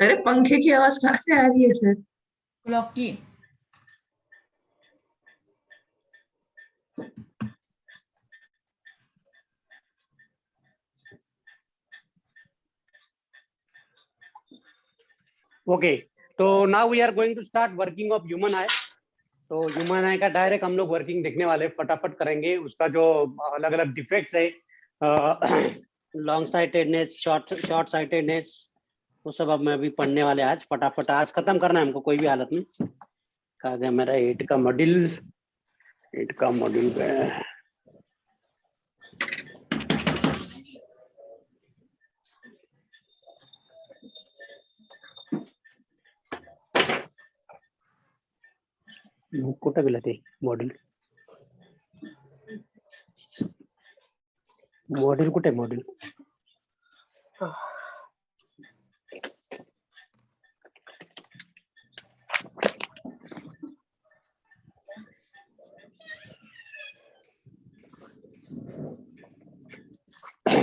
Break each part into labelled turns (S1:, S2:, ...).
S1: अरे पंखे की आवाज कहाँ से आ रही है सर?
S2: क्लॉक की।
S3: ओके, तो now we are going to start working of human eye. तो ह्यूमन आई का डायरेक्ट हम लोग वर्किंग देखने वाले, फटाफट करेंगे। उसका जो अलग अलग डिफेक्ट्स है, लॉन्ग साइटेडनेस, शॉर्ट साइटेडनेस, वो सब अब मैं अभी पढ़ने वाले आज। फटाफट आज खत्म करना है हमको कोई भी हालत में। कहा गया मेरा 8 का मॉड्यूल पे। कुठे गेलं ते मॉड्यूल? मॉड्यूल कुठे? मॉड्यूल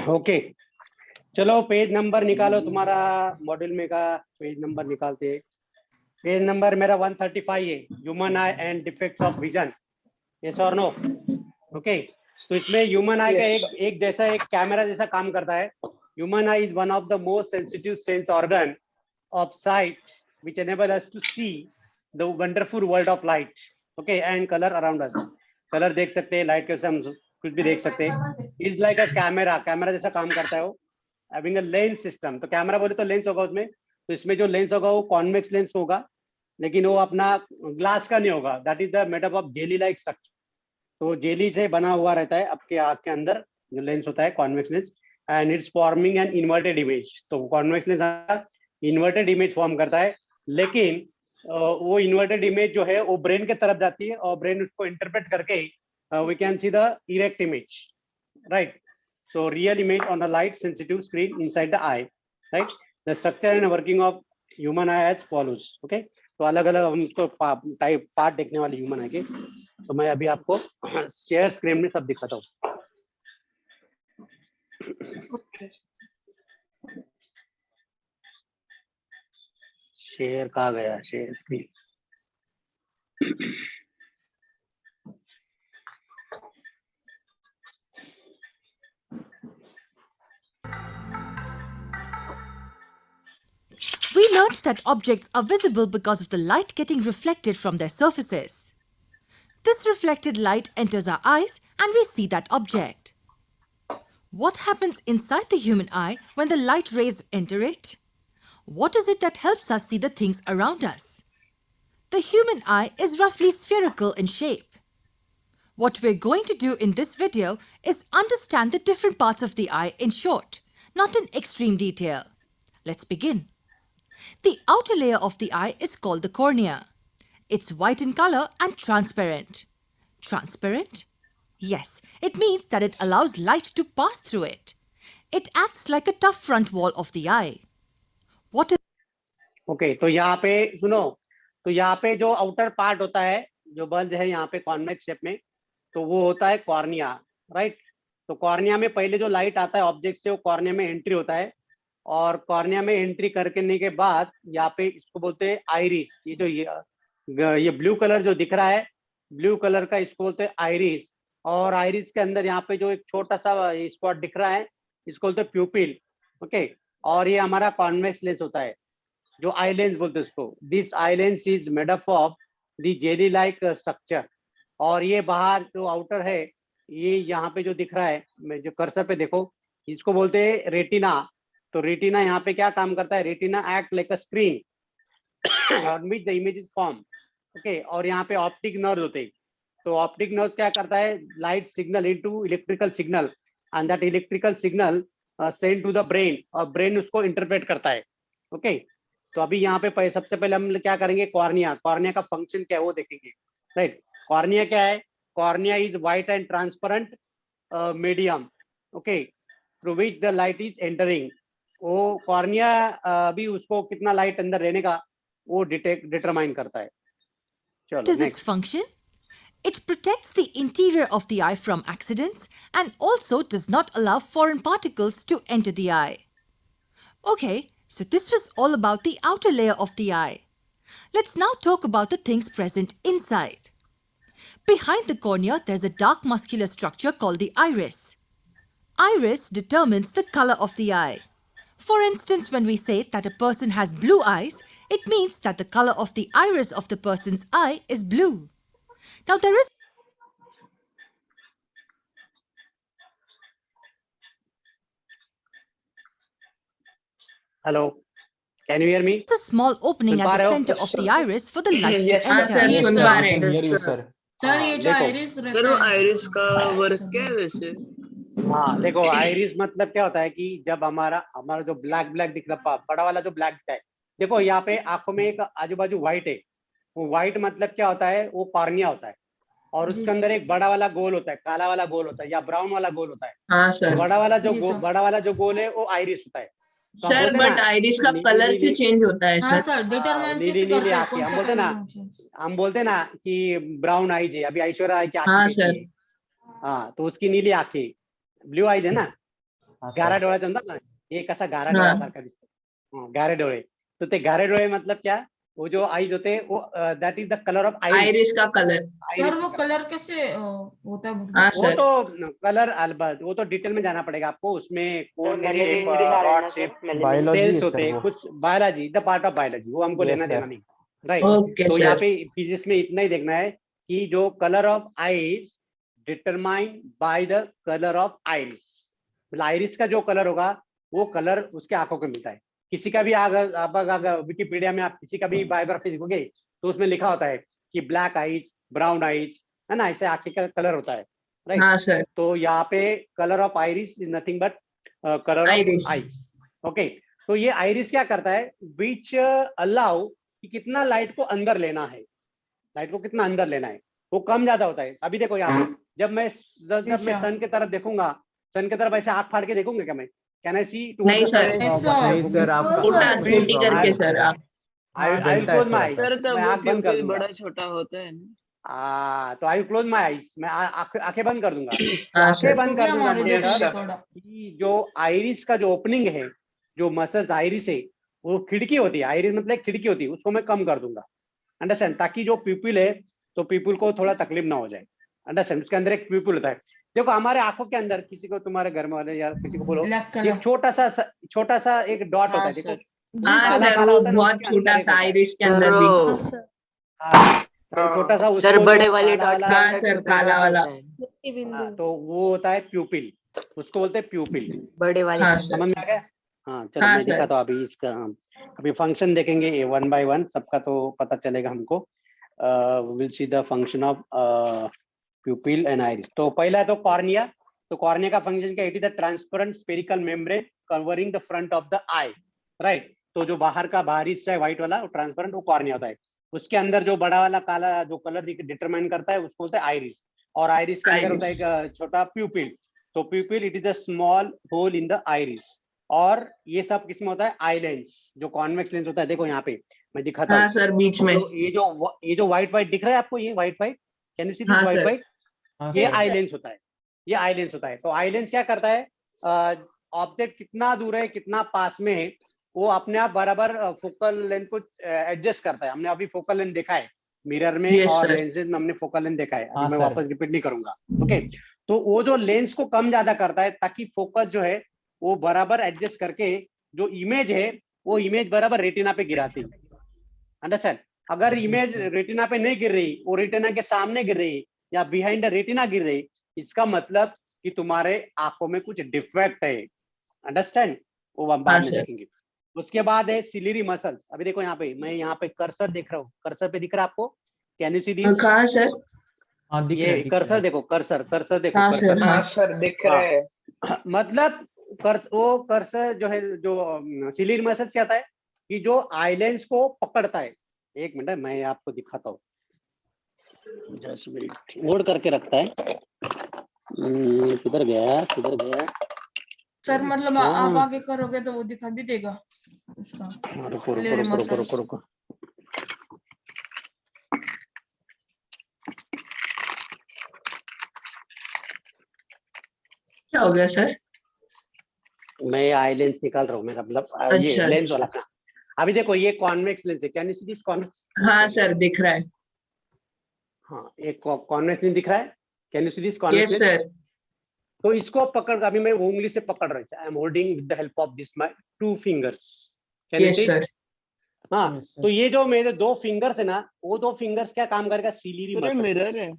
S3: ओके, चलो पेज नंबर निकालो तुम्हारा। मॉड्यूल में का पेज नंबर निकालते हैं। पेज नंबर मेरा 135 है, human I and defects of vision. Yes और नो? ओके, तो इसमें ह्यूमन आई का एक जैसा, एक कैमरा जैसा काम करता है। Human I is one of the most sensitive sense organ of site which enable us to see the wonderful world of light, okay, and color around us। Colour देख सकते हैं, लाइट के से हम कुछ भी देख सकते हैं। Is like a camera, camera जैसा काम करता है वो। हैविंग अ लेंस सिस्टम, तो कैमरा बोले तो लेंस होगा उसमें। तो इसमें जो लेंस होगा वो कॉन्वेक्स लेंस होगा, लेकिन वो अपना ग्लास का नहीं होगा। That is the made up of jelly like structure. तो जेली से बना हुआ रहता है आपके आँख के अंदर जो लेंस होता है, convex lens. And it's forming an inverted image. तो convex lens inverted image form करता है, लेकिन वो इन्वर्टेड इमेज जो है वो ब्रेन के तरफ जाती है और ब्रेन उसको इंटरप्रेट करके we can see the erect image, right. So real image on a light sensitive screen inside the eye, right? The structure and working of human eye as follows, okay? तो अलग अलग हम उसको type part देखने वाले human आई के। तो मैं अभी आपको शेयर स्क्रीन में सब दिखाता हूँ। शेयर कहाँ गया? Share screen.
S4: We learnt that objects are visible because of the light getting reflected from their surfaces. This reflected light enters our eyes and we see that object. What happens inside the human eye when the light rays enter it? What is it that helps us see the things around us? The human eye is roughly spherical in shape. What we're going to do in this video is understand the different parts of the eye in short, not in extreme detail. Let's begin. The outer layer of the eye is called the cornea. It's white in color and transparent. Transparent? Yes, it means that it allows light to pass through it. It acts like a tough front wall of the eye. What is
S3: okay, तो यहाँ पे सुनो। तो यहाँ पे जो outer part होता है, जो बल्ज है यहाँ पे कॉन्वेक्स शेप में, तो वो होता है कॉर्निया, राइट। तो कॉर्निया में पहले जो लाइट आता है ऑब्जेक्ट से, वो कॉर्निया में एंट्री होता है। और कॉर्निया में एंट्री करने के बाद यहाँ पे इसको बोलते हैं आइरिस। ये जो ये ब्लू कलर जो दिख रहा है, ब्लू कलर का, इसको बोलते हैं आइरिस। और आइरिस के अंदर यहाँ पे जो एक छोटा सा स्पॉट दिख रहा है, इसको बोलते हैं प्यूपिल, ओके। और ये हमारा कॉन्वेक्स लेंस होता है, जो आई लेंस बोलते हैं उसको। This eye lens is made up of the jelly like structure. और ये बाहर जो आउटर है, ये यहाँ पे जो दिख रहा है, मैं जो कर्सर पे देखो, इसको बोलते हैं रेटिना। तो रेटिना यहाँ पे क्या काम करता है? Retina act like a screen on which the image is form, okay. और यहाँ पे ऑप्टिक नर्व होते हैं। तो ऑप्टिक नर्व क्या करता है? Light signal into electrical signal, and that electrical signal send to the brain, और ब्रेन उसको इंटरप्रेट करता है, ओके। तो अभी यहाँ पे सबसे पहले हम क्या करेंगे? कॉर्निया। कॉर्निया का फंक्शन क्या है वो देखेंगे, राइट। कॉर्निया क्या है? Cornea is white and transparent medium, okay, through which the light is entering. वो कॉर्निया अभी उसको कितना लाइट अंदर रहने का वो डिटरमाइन करता है। चलो
S4: its
S3: next.
S4: function? It protects the interior of the eye from accidents and also does not allow foreign particles to enter the eye. Okay, So this was all about the outer layer of the eye. Let's now talk about the things present inside. Behind the cornea, there's a dark muscular structure called the iris. Iris determines the color of the eye. For instance, when we say that a person has blue eyes, it means that the color of the iris of the person's eye is blue. Now there is
S3: Hello, can you hear me?
S4: a small opening
S3: soon
S4: at
S3: पा
S4: the
S3: रहे हो?
S4: center of the iris for the light to
S2: Yes,
S1: हाँ
S4: enter.
S1: Sir,
S2: yes,
S1: सुन
S2: sir,
S1: पा
S2: we
S1: रहे
S2: can
S1: हैं।
S2: hear you, sir.
S5: Sir
S3: हाँ,
S5: ये जो
S3: देखो।
S5: आइरिस रहता
S6: सर वो
S5: है
S6: आइरिस का वर्क क्या है वैसे?
S3: हाँ देखो, आइरिस मतलब क्या होता है कि जब हमारा हमारा जो ब्लैक ब्लैक दिख रहा, बड़ा वाला जो ब्लैक दिखता है, देखो यहाँ पे आंखों में एक आजू बाजू व्हाइट है। वो व्हाइट मतलब क्या होता है, वो कॉर्निया होता है। और उसके अंदर एक बड़ा वाला गोल होता है, काला वाला गोल होता है या ब्राउन वाला गोल होता है।
S1: हाँ
S3: तो
S1: सर।
S3: बड़ा वाला जो गोल है वो आइरिस होता है। तो हम
S1: सर
S3: बोलते
S1: बट
S3: ना,
S1: आइरिस का
S3: नीली
S1: कलर
S3: नीली
S1: क्यों चेंज होता है
S5: हाँ
S1: सर?
S5: सर डिटरमाइन
S3: नीली
S5: कैसे
S3: नीली
S5: करते हैं
S3: आंखें,
S5: कौन
S3: हम
S5: सा
S3: बोलते ना,
S5: कलर?
S3: हम बोलते ना कि ब्राउन आईज है। अभी ऐश्वर्या राय की आंखें
S1: हाँ
S3: कैसी
S1: सर।
S3: है? हाँ, तो उसकी नीली आंखें, ब्लू आईज है ना।
S2: हाँ,
S3: गारा
S2: sir.
S3: डोळ्याचं म्हणतात ना, हे कसा गारा
S1: हाँ।
S3: डोळ्यासारखा दिसतो, गारे डोळे। तो ते गारे डोळे मतलब क्या, वो जो आईज होते वो that is the colour of
S1: iris का कलर।
S5: सर वो कलर कैसे होता है?
S1: हाँ
S3: वो
S1: सर।
S3: तो कलर अलबत, वो तो डिटेल में जाना पड़ेगा आपको। उसमें कौन shape, rod shape,
S2: Biology
S3: cells
S2: है
S3: होते
S2: सर
S3: हैं,
S2: वो.
S3: कुछ biology, the part of biology, वो हमको
S2: Yes,
S3: लेना
S2: sir.
S3: देना नहीं, राइट।
S1: ओके
S3: तो यहाँ
S1: सर।
S3: पे फिजिक्स में इतना ही देखना है कि जो colour of eyes determined by the colour of iris. मतलब आइरिस का जो कलर होगा वो कलर उसके आंखों को मिलता है। किसी का भी अगर विकिपीडिया में आप किसी का भी बायोग्राफी देखोगे तो उसमें लिखा होता है कि ब्लैक आइज, ब्राउन आइज, है ना, ऐसे आंखें का कलर होता है, राइट।
S1: हाँ सर।
S3: तो यहाँ पे colour of iris is nothing but colour of
S1: iris.
S3: Eyes. Okay, तो ये आइरिस क्या करता है, विच अलाउ कि कितना लाइट को अंदर लेना है, लाइट को कितना अंदर लेना है, वो कम ज्यादा होता है। अभी देखो यहाँ पे जब मैं सन की तरफ देखूंगा, सन की तरफ ऐसे आंख फाड़ के देखूंगा क्या मैं? कैन आई सी?
S1: नहीं सर।
S2: नहीं सर, आपका
S1: छोटी करके सर आप।
S3: आई विल
S2: जलता है
S3: क्लोज माय
S2: थोड़ा
S3: आईज,
S2: सा.
S6: सर तब
S3: मैं
S6: वो
S3: आंख बंद कर
S6: प्यूपिल
S3: दूंगा।
S6: बड़ा छोटा होता है ना?
S3: तो I will close my eyes, मैं आंखें बंद कर दूंगा। तो
S1: हाँ
S3: आंखें
S1: सर।
S3: बंद कर दूंगा
S5: हमारे
S3: मतलब
S5: देखेंगे थोड़ा।
S3: कि जो आइरिस का जो ओपनिंग है, जो मसल्स आइरिस है, वो खिड़की होती है। आइरिस मतलब एक खिड़की होती है, उसको मैं कम कर दूंगा, अंडरस्टैंड, ताकि जो पीपल है तो पीपल को थोड़ा तकलीफ ना हो जाए, अंडरस्टैंड। उसके अंदर एक पीपल होता है। देखो हमारे आंखों के अंदर, किसी को तुम्हारे घर में वाले या किसी को बोलो,
S5: ब्लैक
S3: एक
S5: कलर।
S3: छोटा सा एक डॉट होता
S6: हाँ
S3: है, देखो
S6: सर।
S1: हाँ
S3: काला
S1: सर,
S3: काला
S1: वो
S3: होता है ना,
S1: बहुत
S3: उसके
S1: छोटा
S3: अंदर एक
S1: सा
S3: होता है।
S1: आइरिस के
S6: सर
S1: अंदर भी।
S3: हाँ, तो छोटा सा
S6: सर
S3: उसको
S6: बड़े
S3: जो
S6: वाले
S3: काला
S6: डॉट
S3: वाला,
S6: के
S1: हाँ
S6: अंदर
S1: सर,
S6: छोटा
S1: काला
S6: डॉट
S1: वाला।
S6: होता है।
S3: तो वो होता है प्यूपिल, उसको बोलते हैं प्यूपिल।
S6: बड़े वाले
S1: हाँ
S6: का।
S1: सर।
S3: समझ में आ गया? हाँ चलो,
S1: हाँ
S3: मैं
S1: सर।
S3: दिखाता हूँ अभी इसका। अभी फंक्शन देखेंगे वन बाय वन, सबका तो पता चलेगा हमको। Will see the function of प्यूपिल and iris. तो पहला है तो कॉर्निया। तो कॉर्निया का फंक्शन क्या? It is the transparent spherical membrane covering the front of the I, right. तो जो बाहर का बाहरी हिस्सा है व्हाइट वाला, वो ट्रांसपेरेंट, वो कॉर्निया होता है। उसके अंदर जो बड़ा वाला काला जो कलर डिटरमाइन करता है उसको बोलते हैं आइरिस। और आइरिस के अंदर होता है एक छोटा प्यूपिल। तो pupil it is the small hole in the iris. और ये सब किसमें होता है? आई लेंस, जो कॉन्वेक्स लेंस होता है। देखो यहाँ पे मैं दिखाता
S1: हाँ
S3: हूँ।
S1: सर, बीच में।
S3: तो ये जो व्हाइट व्हाइट दिख रहा है आपको, ये white white, can you see this
S1: हाँ
S3: व्हाइट
S1: सर।
S3: व्हाइट?
S2: हाँ,
S3: ये
S2: sir.
S3: आई लेंस होता है, ये आई लेंस होता है। तो आई लेंस क्या करता है, ऑब्जेक्ट कितना दूर है, कितना पास में है, वो अपने आप बराबर फोकल लेंथ को एडजस्ट करता है। हमने अभी फोकल लेंथ देखा है मिरर में,
S1: Yes,
S3: और
S1: sir.
S3: लेंसेज में हमने फोकल लेंथ देखा है। अभी
S2: हाँ,
S3: मैं
S2: sir.
S3: वापस रिपीट नहीं करूंगा, ओके। तो वो जो लेंस को कम ज्यादा करता है, ताकि फोकस जो है वो बराबर एडजस्ट करके जो इमेज है वो इमेज बराबर रेटिना पे गिराती है, अंडरस्टैंड। अगर इमेज रेटिना पे नहीं गिर रही, वो रेटिना के सामने गिर रही या बिहाइंड द रेटिना गिर रही, इसका मतलब कि तुम्हारे आंखों में कुछ डिफेक्ट है, अंडरस्टैंड। वो हम बाद में
S1: sir.
S3: देखेंगे। उसके बाद है सिलियरी मसल्स। अभी देखो यहाँ पे, मैं यहाँ पे कर्सर देख रहा हूँ, कर्सर पे दिख रहा है आपको? Can you see this?
S1: कहाँ सर?
S2: हाँ, दिख रहा
S3: ये
S2: है, दिख रहा
S3: कर्सर
S2: है.
S3: देखो, कर्सर देखो,
S1: हाँ
S3: कर्सर।
S1: सर। हाँ
S6: सर दिख रहा है।
S3: मतलब वो कर्सर जो है, जो सिलियरी मसल्स क्या होता है कि जो आईलेंस को पकड़ता है। एक मिनट, मैं आपको दिखाता हूँ, जस्ट मिनट, होल्ड करके रखता है। किधर गया?
S5: सर मतलब आप आगे करोगे तो वो दिखा भी देगा उसका।
S3: रुको।
S1: क्या हो गया सर?
S3: मैं आई लेंस निकाल रहा हूँ, मेरा मतलब ये
S1: अच्छा,
S3: लेंस
S1: अच्छा।
S3: वाला अपना। अभी देखो ये कॉन्वेक्स लेंस है, can you see this convex?
S1: हाँ सर, दिख रहा है।
S3: हाँ, एक कॉन्वेक्स लेंस दिख रहा है, can you see this
S1: yes
S3: convex lens?
S1: Sir.
S3: तो इसको पकड़, अभी मैं वो उंगली से पकड़ रहा हूँ, I am holding with the help of this my 2 fingers, can you
S1: yes
S3: see?
S1: Sir.
S3: हाँ,
S2: Yes, sir.
S3: तो ये जो मेरे 2 फिंगर्स है ना, वो 2 फिंगर्स क्या काम करेगा? सिलियरी
S6: अरे मिरर
S3: मसल्स।
S6: है।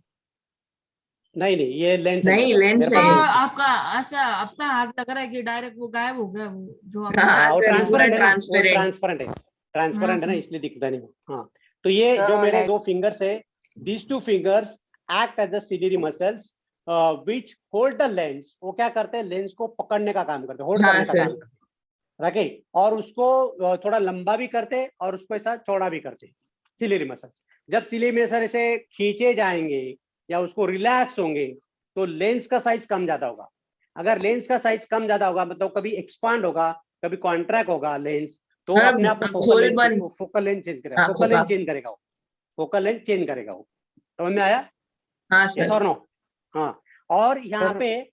S3: नहीं नहीं, ये लेंस है
S1: नहीं,
S3: मेरा,
S1: लेंस
S3: मेरे
S1: है।
S3: पास
S5: हाँ,
S3: लेंस है।
S5: आपका ऐसा अपना हाथ लग रहा है कि डायरेक्ट वो गायब हो गया, वो जो आप
S1: हाँ
S3: हाँ, वो
S1: सर, पूरा
S3: ट्रांसपेरेंट है ना, वो
S1: ट्रांसपेरेंट।
S3: ट्रांसपेरेंट है, ट्रांसपेरेंट है ना,
S5: हाँ,
S3: इसलिए दिखता नहीं। हाँ, तो ये जो मेरे 2 फिंगर्स है, these 2 fingers act as the ciliary muscles which hold the lens। वो क्या करते हैं? लेंस को पकड़ने का काम करते हैं, होल्ड
S1: हाँ
S3: करने का
S1: सर।
S3: काम करते हैं, रखे, और उसको थोड़ा लंबा भी करते हैं और उसको ऐसा चौड़ा भी करते हैं, सिलियरी मसल्स। जब सिलियरी मसल ऐसे खींचे जाएंगे या उसको रिलैक्स होंगे तो लेंस का साइज कम ज्यादा होगा। अगर लेंस का साइज कम ज्यादा होगा मतलब कभी एक्सपांड होगा, कभी कॉन्ट्रैक्ट होगा लेंस, तो
S1: हाँ,
S3: अपने आप को
S1: खोल बंद
S3: फोकल लेंथ चेंज करेगा,
S1: आंखों
S3: फोकल
S1: का।
S3: लेंथ चेंज करेगा, फोकल लेंथ चेंज करेगा वो। समझ में आया?
S1: हाँ
S3: यस
S1: सर।
S3: और नो? हाँ, और यहाँ
S2: Sir,
S3: पे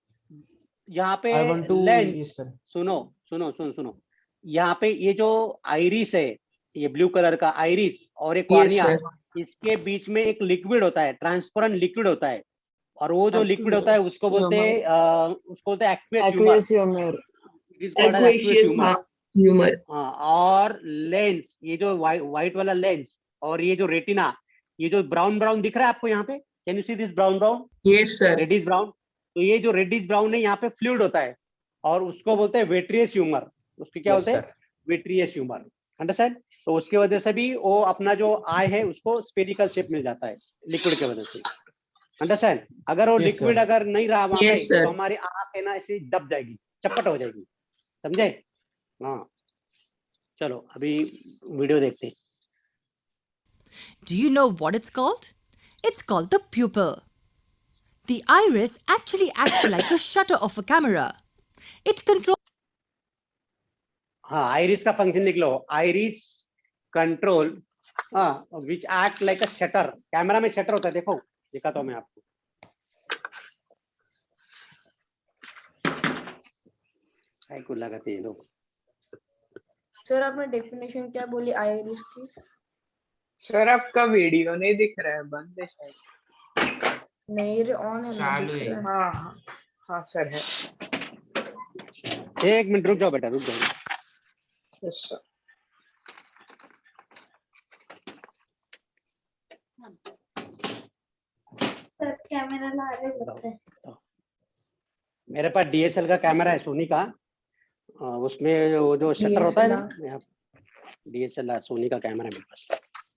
S2: I want to
S3: lens,
S2: yes, sir.
S3: सुनो, यहाँ पे ये जो आइरिस है, ये ब्लू कलर का आइरिस और ये
S1: यस
S3: कॉर्निया,
S1: सर।
S3: इसके बीच में एक लिक्विड होता है, ट्रांसपेरेंट लिक्विड होता है, और वो जो लिक्विड होता है उसको बोलते हैं aqueous humour.
S6: Aqueous humour.
S3: It is called as aqueous
S1: aqueous,
S3: humour.
S1: हाँ, ह्यूमर।
S3: हाँ, और लेंस, ये जो व्हाइट वाला लेंस और ये जो रेटिना, ये जो ब्राउन ब्राउन दिख रहा है आपको यहाँ पे, can you see this brown brown,
S1: yes sir.
S3: Reddish brown? तो ये जो रेडिश ब्राउन है यहाँ पे फ्लूइड होता है और उसको बोलते हैं वेट्रियस ह्यूमर। उसके क्या
S2: Yes,
S3: बोलते हैं?
S2: sir.
S3: वेट्रियस ह्यूमर। अंडरस्टैंड? तो उसकी वजह से भी वो अपना जो आई है उसको स्फेरिकल शेप मिल जाता है लिक्विड की वजह से। अंडरस्टैंड? अगर वो
S2: Yes,
S3: लिक्विड
S2: sir.
S3: अगर नहीं रहा वहां पे
S1: यस सर।
S3: तो हमारी आंख है ना ऐसी दब जाएगी, चपट हो जाएगी, समझे? हाँ, चलो अभी वीडियो देखते हैं।
S4: Do you know what it's called? It's called the pupil. The iris actually acts like a shutter of a camera. It controls
S3: हाँ, आइरिस का फंक्शन लिख लो, iris control, which act like a shutter. Camera में shutter होता है, देखो दिखाता हूँ मैं आपको। को लगाते हैं लोग।
S7: सर आपने डेफिनेशन क्या बोली आइरिस की?
S6: सर आपका वीडियो नहीं दिख रहा है, बंद है शायद।
S7: नहीं रे, ऑन है ना,
S8: चालू
S7: दिख
S8: है।
S7: रहा है।
S6: हाँ हाँ सर है।
S3: 1 मिनट रुक जाओ बेटा, रुक जाओ।
S6: Yes, sir.
S7: सर कैमरा ला रहे लगता है।
S3: मेरे पास डीएसएल का कैमरा है सोनी का, उसमें वो जो शटर होता है ना, डीएसएलआर सोनी का कैमरा है मेरे पास।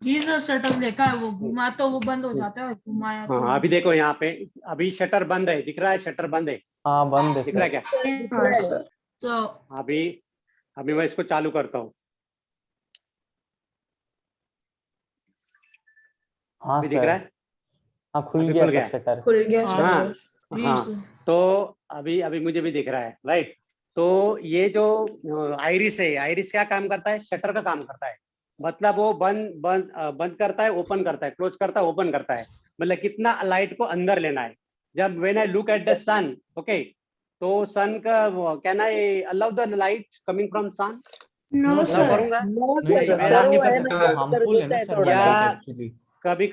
S5: जी सर, शटर देखा है, वो घुमा तो वो बंद हो जाता है, घुमाया तो।
S3: हाँ, अभी देखो यहाँ पे अभी शटर बंद है, दिख रहा है? शटर बंद है,
S2: हाँ, बंद है
S3: दिख रहा है
S2: सर.
S3: क्या?
S7: हाँ सर।
S5: तो
S3: अभी मैं इसको चालू करता हूँ।
S2: हाँ
S3: अभी दिख रहा
S2: सर.
S3: है?
S2: हाँ, खुल
S3: अभी
S2: गया
S3: खुल
S2: सर
S3: गया।
S2: शटर.
S7: खुल गया
S5: हाँ,
S3: हाँ
S7: सर।
S5: जी
S3: हाँ,
S5: सर।
S3: तो अभी मुझे भी दिख रहा है, राइट? तो ये जो आइरिस है, आइरिस क्या काम करता है? शटर का काम करता है, मतलब वो बंद करता है, ओपन करता है, क्लोज करता है, ओपन करता है, मतलब कितना लाइट को अंदर लेना है। जब when I look at the sun, okay, तो सन का can I allow the light coming from sun?
S7: No
S3: allow
S7: sir.
S3: करूंगा?
S2: नहीं सर,
S3: मैं
S2: अलाउ नहीं
S3: आपके
S2: कर
S3: पास
S2: सकते, वो हार्मफुल है ना सर, वो
S3: या
S2: लाइट एक्चुअली.
S3: कभी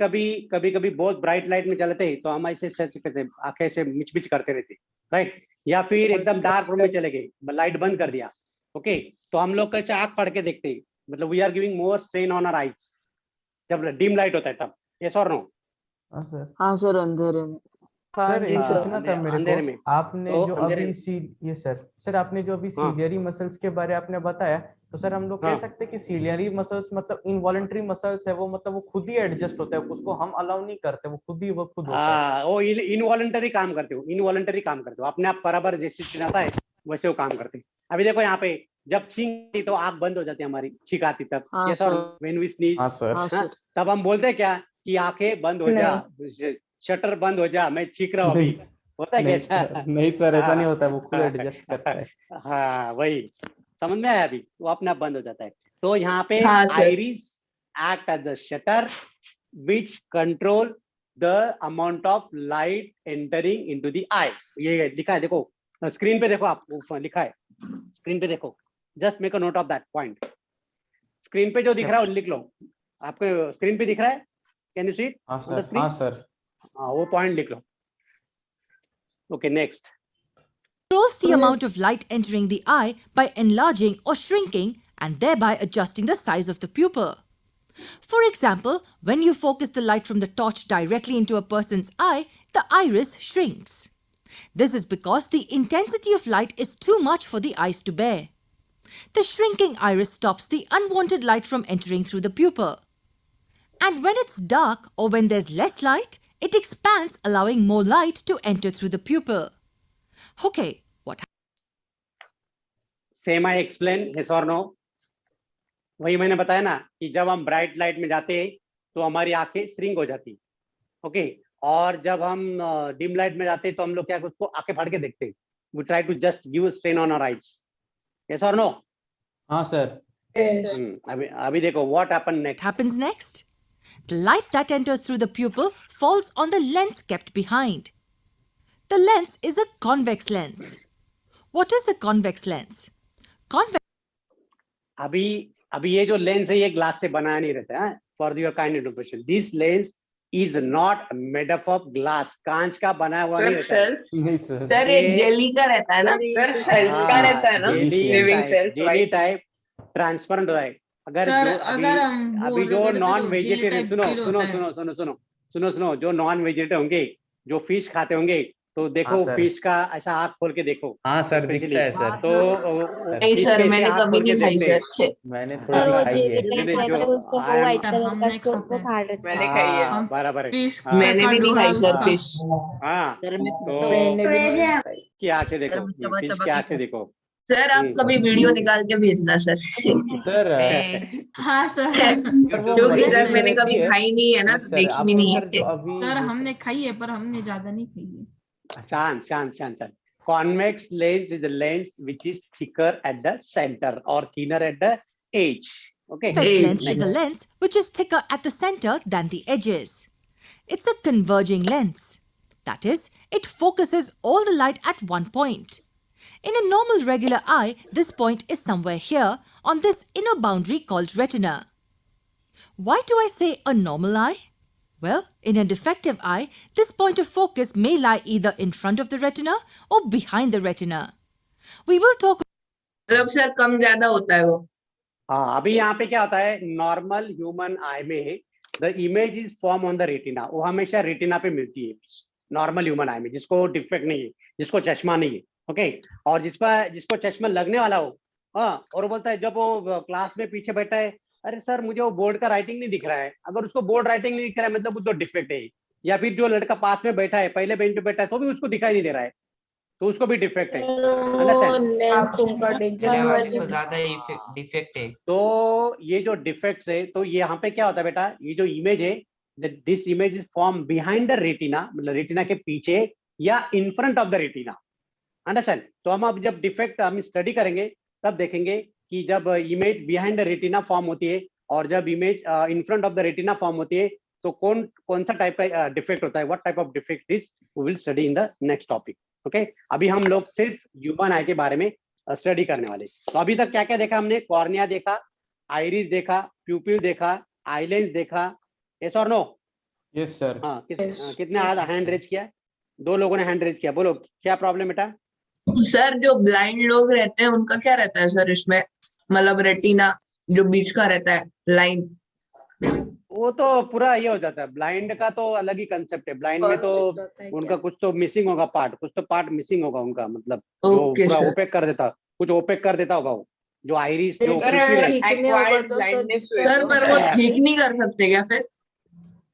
S3: कभी बहुत ब्राइट लाइट में चलते हैं तो हम ऐसे सर्च करते, आंखें से मिच करते रहते, राइट? या फिर एकदम डार्क रूम में चले गए, लाइट बंद कर दिया, ओके, तो हम लोग कैसे आंख पढ़ के देखते हैं, मतलब we are giving more strain on our eyes जब डिम लाइट होता है तब। यस और नो?
S2: हाँ सर.
S6: हाँ सर, अंधेरे में।
S2: सर एक पूछना था मेरे
S3: अंधेरे
S2: को,
S3: में।
S2: आपने
S3: तो
S2: जो
S3: अंधेरे
S2: अभी ये सर आपने जो अभी
S3: हाँ।
S2: सीलियरी मसल्स के बारे आपने बताया, तो सर हम लोग
S3: हाँ।
S2: कह सकते हैं कि सीलियरी मसल्स मतलब इनवॉलंटरी मसल्स है, वो मतलब वो खुद ही एडजस्ट होता है, उसको हम अलाउ नहीं करते, वो खुद होता है.
S3: वो इनवॉलंटरी काम करते हो, इनवॉलंटरी काम करते हो, अपने आप बराबर जैसे चिनाता है वैसे वो काम करते हैं। अभी देखो यहाँ पे जब छींक तो आंख बंद हो जाती है हमारी, छींक आती तब।
S6: हाँ
S3: यस और
S6: सर।
S3: व्हेन वी स्नीज,
S2: हाँ सर.
S6: हाँ सर।
S3: तब हम बोलते हैं क्या कि आंखें बंद हो जा, शटर बंद हो जा, मैं छींक रहा हूँ अभी, होता है
S2: नहीं
S3: कैसा?
S2: सर, नहीं सर, ऐसा नहीं होता है, वो खुद एडजस्ट करता है.
S3: हाँ, वही समझ में आया? अभी वो अपने आप बंद हो जाता है। तो यहाँ पे
S1: हाँ, sir.
S3: Iris act as the shutter which control the amount of light entering into the eye. ये लिखा है, देखो स्क्रीन पे देखो, आप लिखा है स्क्रीन पे देखो, just make a note of that point. Screen पे जो दिख रहा है वो लिख लो, आपको स्क्रीन पे दिख रहा है, कैन यू सी इट
S2: हाँ
S3: ऑन द
S2: सर,
S3: स्क्रीन?
S2: हाँ सर।
S3: हाँ, वो पॉइंट लिख लो। Okay, next.
S4: Controls the amount of light entering the eye by enlarging or shrinking and thereby adjusting the size of the pupil. For example, when you focus the light from the torch directly into a person's eye, the iris shrinks. This is because the intensity of light is too much for the eyes to bear. The shrinking iris stops the unwanted light from entering through the pupil. And when it's dark or when there's less light, it expands, allowing more light to enter through the pupil. Okay, what
S3: same I explain, yes और no? वही मैंने बताया ना कि जब हम bright light में जाते हैं तो हमारी आंखें श्रिंक हो जाती, ओके, और जब हम डिम लाइट में जाते हैं तो हम लोग क्या उसको आंखें फाड़ के देखते हैं, we try to just give strain on our eyes, yes और नो?
S2: हाँ सर।
S3: अभी देखो what happen next.
S4: happens next? The light that enters through the pupil falls on the lens kept behind. The lens is a convex lens. What is a convex lens? Convex
S3: अभी ये जो lens है ये glass से बनाया नहीं रहता है, for your kind information, this lens is not made up of glass, कांच का बनाया हुआ नहीं रहता है।
S2: नहीं सर।
S1: सर एक जेली का रहता है ना?
S6: सर हल्का रहता है ना, living cells
S3: jelly type transparent होता है। अगर
S5: सर,
S3: जो
S5: अगर हम
S3: अभी
S5: बोल
S3: जो
S5: रहे थे
S3: नॉन
S5: तो
S3: वेजिटेरियन,
S5: jelly
S3: सुनो
S5: type feel
S3: सुनो
S5: होता है।
S3: सुनो सुनो सुनो सुनो सुनो, जो नॉन वेजिटेरियन होंगे, जो फिश खाते होंगे, तो देखो
S2: हाँ, सर।
S3: फिश का ऐसा आंख खोल के देखो।
S2: हाँ सर,
S3: Especially-
S2: दिखता है सर।
S3: तो
S1: नहीं
S3: fish
S1: सर,
S3: कैसे
S1: मैंने
S3: आंख
S1: कभी
S3: खोल के
S1: नहीं खाई
S3: देखते हैं?
S1: सर।
S2: मैंने
S3: हाँ,
S2: थोड़ी
S8: और वो
S2: सी खाई
S8: जेली
S2: है।
S8: टाइप
S3: जो-
S8: रहता है उसको
S3: I
S8: वो
S3: am-
S8: व्हाइट कलर का
S5: हमने
S8: उसको
S5: खाते हैं।
S8: खाड़ रहता
S6: मैंने
S8: है।
S6: खाई है।
S3: हाँ, बराबर है।
S5: फिश
S3: हाँ।
S1: मैंने भी नहीं खाई सर
S5: उसका।
S1: फिश।
S3: हाँ,
S1: सर मैं
S3: तो की आंखें देखो,
S1: सर, मैं चबा
S3: फिश
S1: चबा
S3: की
S1: के
S3: आंखें देखो।
S1: सर आप कभी वीडियो निकाल के भेजना सर।
S2: सर
S5: हाँ सर।
S1: क्योंकि सर
S2: में
S1: मैंने
S2: रहती
S1: कभी
S2: है।
S1: खाई नहीं है ना,
S2: यस
S1: तो
S2: सर,
S1: देखी भी
S2: आपने
S1: नहीं
S2: सर जो
S1: है।
S2: अभी
S5: सर हमने खाई है पर हमने ज्यादा नहीं खाई है।
S3: शांत शांत शांत शांत। Convex lens is a lens which is thicker at the center or thinner at the edge. Okay.
S4: convex
S1: Edge.
S4: lens is a lens which is thicker at the center than the edges. It's a converging lens. That is, it focuses all the light at one point. In a normal regular eye, this point is somewhere here on this inner boundary called retina. Why do I say a normal eye? Well, in a defective eye, this point of focus may lie either in front of the retina or behind the retina. We will talk
S1: मतलब sir कम ज्यादा होता है वो।
S3: हाँ, अभी यहाँ पे क्या होता है, नॉर्मल ह्यूमन आई में the image is form on the retina, वो हमेशा रेटिना पे मिलती है नॉर्मल ह्यूमन आई में, जिसको डिफेक्ट नहीं है, जिसको चश्मा नहीं है, ओके। और जिसको चश्मा लगने वाला हो, हाँ, और वो बोलता है जब वो क्लास में पीछे बैठा है, अरे सर मुझे वो बोर्ड का राइटिंग नहीं दिख रहा है, अगर उसको बोर्ड राइटिंग नहीं दिख रहा है मतलब वो तो डिफेक्ट है। या फिर जो लड़का पास में बैठा है, पहले बेंच पे बैठा है, तो भी उसको दिखाई नहीं दे रहा है, तो उसको भी डिफेक्ट है।
S9: ज्यादा डिफेक्ट है।
S3: तो ये जो डिफेक्ट्स है, तो ये यहाँ पे क्या होता है बेटा, ये जो इमेज है, this image is form behind the retina, मतलब रेटिना के पीछे या in front of the retina, understand? तो हम अब जब डिफेक्ट हम स्टडी करेंगे तब देखेंगे कि जब image behind the retina form होती है और जब image in front of the retina form होती है, तो कौन सा टाइप का डिफेक्ट होता है, what type of defect is, we will study in the next topic, okay. अभी हम लोग सिर्फ ह्यूमन आई के बारे में स्टडी करने वाले। तो अभी तक क्या क्या देखा हमने, कॉर्निया देखा, आइरिस देखा, प्यूपिल देखा, आईलेंस देखा, यस और नो?
S2: Yes sir.
S3: हाँ, कितने हैंड रेज किया? 2 लोगों ने हैंड रेज किया, बोलो क्या प्रॉब्लम बेटा?
S1: सर जो ब्लाइंड लोग रहते हैं उनका क्या रहता है सर इसमें, मतलब रेटिना जो बीच का रहता है लाइन?
S3: वो तो पूरा ये हो जाता है, ब्लाइंड का तो अलग ही कंसेप्ट है। ब्लाइंड में तो उनका कुछ तो मिसिंग होगा पार्ट, कुछ तो पार्ट मिसिंग होगा उनका, मतलब जो
S1: ओके
S3: पूरा
S1: सर।
S3: ओपेक कर देता, कुछ ओपेक कर देता होगा वो, जो आइरिस जो
S7: सर,
S3: pupil है।
S6: एक्वायर्ड ब्लाइंडनेस
S1: सर पर वो ठीक नहीं कर सकते क्या फिर?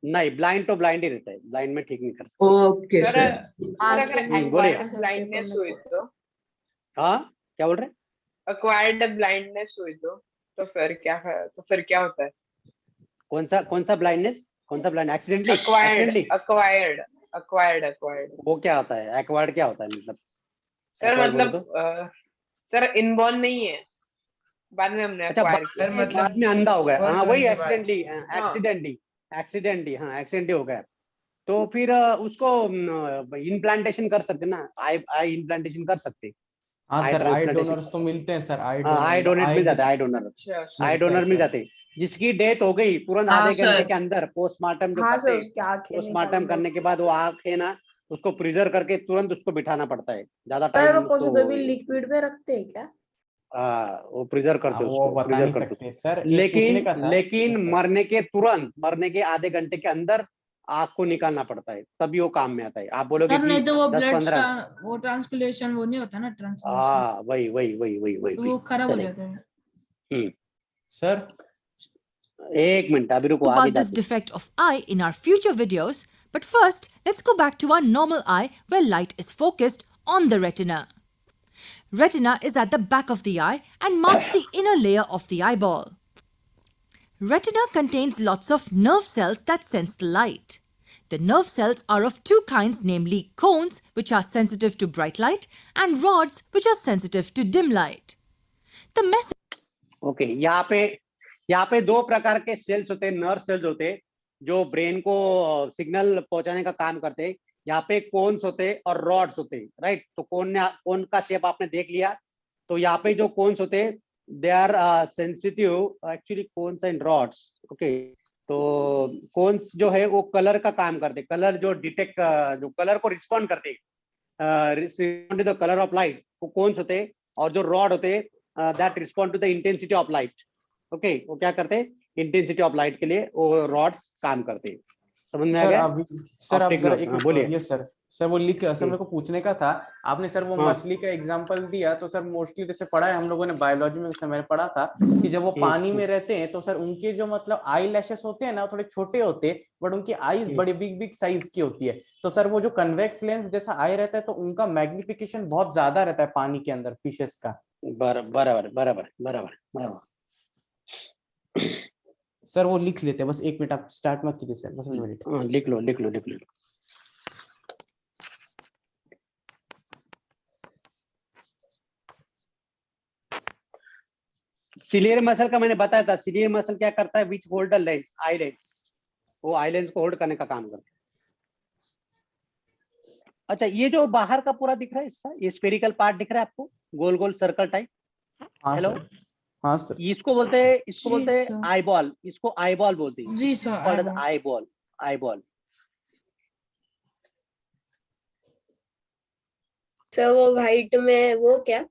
S3: नहीं, ब्लाइंड तो ब्लाइंड ही रहता है, ब्लाइंड में ठीक नहीं कर सकते।
S1: Okay
S6: sir
S1: sir.
S6: अगर
S3: बोलिए।
S6: एक्वायर्ड ब्लाइंडनेस हुई तो,
S3: हाँ क्या बोल रहे?
S6: एक्वायर्ड ब्लाइंडनेस हुई तो फिर क्या होता है?
S3: कौन सा ब्लाइंडनेस, कौन सा ब्लाइंड? एक्सीडेंटली?
S6: एक्वायर्ड
S3: वो क्या होता है, एक्वायर्ड क्या होता है मतलब?
S6: सर
S3: Acquired बोलो
S6: मतलब
S3: तो?
S6: सर इनबॉर्न नहीं है, बाद में हमने
S3: अच्छा,
S6: एक्वायर किया।
S3: बाद में अंधा हो गया, हाँ वही
S9: born करने के
S3: एक्सीडेंटली, हाँ एक्सीडेंटली हो गया, तो फिर उसको इम्प्लांटेशन कर सकते ना, आई इम्प्लांटेशन कर सकते,
S2: हाँ
S3: eye
S2: सर, आई
S3: transplantation।
S2: डोनर्स तो मिलते हैं सर, आई
S3: आई डोनेट मिल जाता है, आई डोनर
S6: अच्छा
S3: आई डोनर मिल जाते हैं। जिसकी डेथ हो गई तुरंत
S1: हाँ,
S3: आधे घंटे
S1: सर।
S3: के अंदर पोस्टमार्टम जो
S7: हाँ
S3: करते
S7: सर,
S3: हैं,
S7: उसकी आंखें
S3: पोस्टमार्टम
S7: निकाल
S3: करने के बाद वो आंख है ना उसको प्रिजर्व करके तुरंत उसको बिठाना पड़ता है, ज्यादा
S7: पर
S3: टाइम
S7: वो
S3: तो
S7: कभी लिक्विड में रखते हैं क्या?
S3: वो प्रिजर्व करते हैं
S2: वो
S3: उसको,
S2: बता
S3: प्रिजर्व
S2: नहीं
S3: करते
S2: सकते सर,
S3: हैं।
S2: एक पूछने
S3: लेकिन
S2: का था।
S3: लेकिन
S2: Yes, sir.
S3: मरने के तुरंत, मरने के आधे घंटे के अंदर आंख को निकालना पड़ता है, तभी वो काम में आता है। आप बोलोगे
S5: सर
S3: कि
S5: नहीं तो वो
S3: 10-15,
S5: वो ट्रांसक्युलेशन वो नहीं होता ना, ट्रांसक्युलेशन
S3: हाँ वही वही वही वही वही
S5: तो
S3: वही।
S5: वो खराब हो
S3: चले
S5: जाता है।
S2: सर,
S3: एक मिनट अभी रुको, आगे
S4: About this
S3: जाते।
S4: defect of eye in our future videos, but first, let's go back to our normal eye where light is focused on the retina. Retina is at the back of the eye and marks the inner layer of the eyeball. Retina contains lots of nerve cells that sense the light. The nerve cells are of two kinds, namely cones, which are sensitive to bright light, and rods, which are sensitive to dim light. The message
S3: okay, यहाँ पे दो प्रकार के sales होते हैं, nerve cells होते हैं जो ब्रेन को सिग्नल पहुंचाने का काम करते हैं। यहाँ पे कोन्स होते हैं और रॉड्स होते हैं, राइट। तो कोन का शेप आपने देख लिया। तो यहाँ पे जो कोन्स होते हैं they are sensitive, actually cones and rods, okay. तो कोन्स जो है वो कलर का काम करते हैं, कलर जो डिटेक्ट, जो कलर को रिस्पॉन्ड करते हैं, respond to the colour of light, वो कोन्स होते हैं। और जो रॉड होते हैं that respond to the intensity of light, okay. वो क्या करते हैं, इंटेंसिटी ऑफ लाइट के लिए वो रॉड्स काम करते हैं। समझ में आ
S2: सर
S3: गया?
S2: अभी सर आप
S3: Optic
S2: जरा
S3: nerves,
S2: एक
S3: हाँ, बोलिए।
S2: ये सर वो लिख सर मेरे को पूछने का था। आपने सर वो
S3: हाँ।
S2: मछली का एग्जांपल दिया, तो सर मोस्टली जैसे पढ़ा है हम लोगों ने बायोलॉजी में, मैंने पढ़ा था कि जब वो पानी में रहते हैं तो सर उनके जो मतलब आई लैशेस होते हैं ना वो थोड़े छोटे होते हैं, बट उनकी आईज बड़ी बिग बिग साइज की होती है। तो सर वो जो कन्वेक्स लेंस जैसा आई रहता है तो उनका मैग्निफिकेशन बहुत ज्यादा रहता है पानी के अंदर फिशेस का।
S3: बराबर बराबर बराबर बराबर।
S2: सर वो लिख लेते हैं, बस एक मिनट, आप स्टार्ट मत कीजिए सर, बस एक मिनट।
S3: हाँ, लिख लो लिख लो लिख लो। सिलियर मसल का मैंने बताया था, सिलियर मसल क्या करता है, which hold the lens, eye lens, वो आई लेंस को होल्ड करने का काम करता है। अच्छा, ये जो बाहर का पूरा दिख रहा है इसका, ये स्फेरिकल पार्ट दिख रहा है आपको, गोल गोल सर्कल टाइप।
S2: हाँ
S3: हेलो,
S2: सर, हाँ सर।
S3: इसको बोलते हैं, इसको
S5: जी
S3: बोलते हैं
S5: सर।
S3: आईबॉल, इसको आईबॉल बोलते हैं।
S5: जी sir, eyeball।
S3: Eyeball, eyeball.
S7: Sir वो व्हाइट में वो क्या?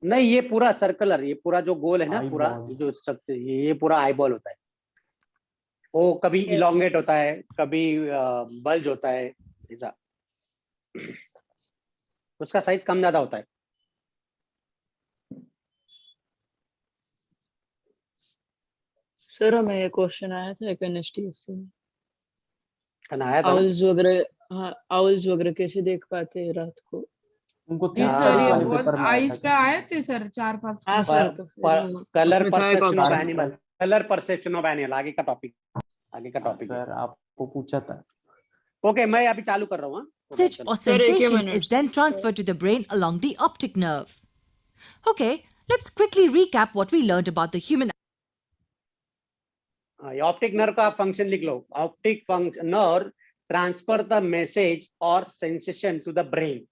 S3: नहीं, ये पूरा सर्कुलर, ये पूरा जो गोल है ना, पूरा
S2: Eyeball।
S3: जो स्ट्रक्चर, ये पूरा आईबॉल होता है। वो कभी
S7: Yes।
S3: इलोंगेट होता है, कभी बल्ज होता है, ऐसा उसका साइज कम ज्यादा होता है।
S8: सर हमें क्वेश्चन आया था केमिस्ट्री से,
S3: आया था ना?
S8: आउल्स वगैरह, हाँ आउल्स वगैरह कैसे देख पाते हैं रात को?
S2: उनको
S5: जी
S2: 30
S5: सर,
S2: तारीख
S5: ये
S2: वाले
S5: बहुत
S2: पेपर में आया
S5: आइस
S2: था।
S5: पे आए थे सर 4-5।
S8: हाँ सर, तो
S3: कलर
S8: उसमें था एक
S3: perception of
S8: option.
S3: Animal, colour perception of animal, आगे का टॉपिक, आगे का
S2: हाँ,
S3: टॉपिक।
S2: सर आपको पूछा था।
S3: ओके, मैं अभी चालू कर रहा हूँ।
S4: or
S8: Sir, एक ही
S4: sensation
S8: minute,
S4: is then transferred to the brain along the optic nerve. Okay, let's quickly recap what we learned about the human
S3: optic nerve का फंक्शन लिख लो। Optic nerve transfer the message और sensation to the brain,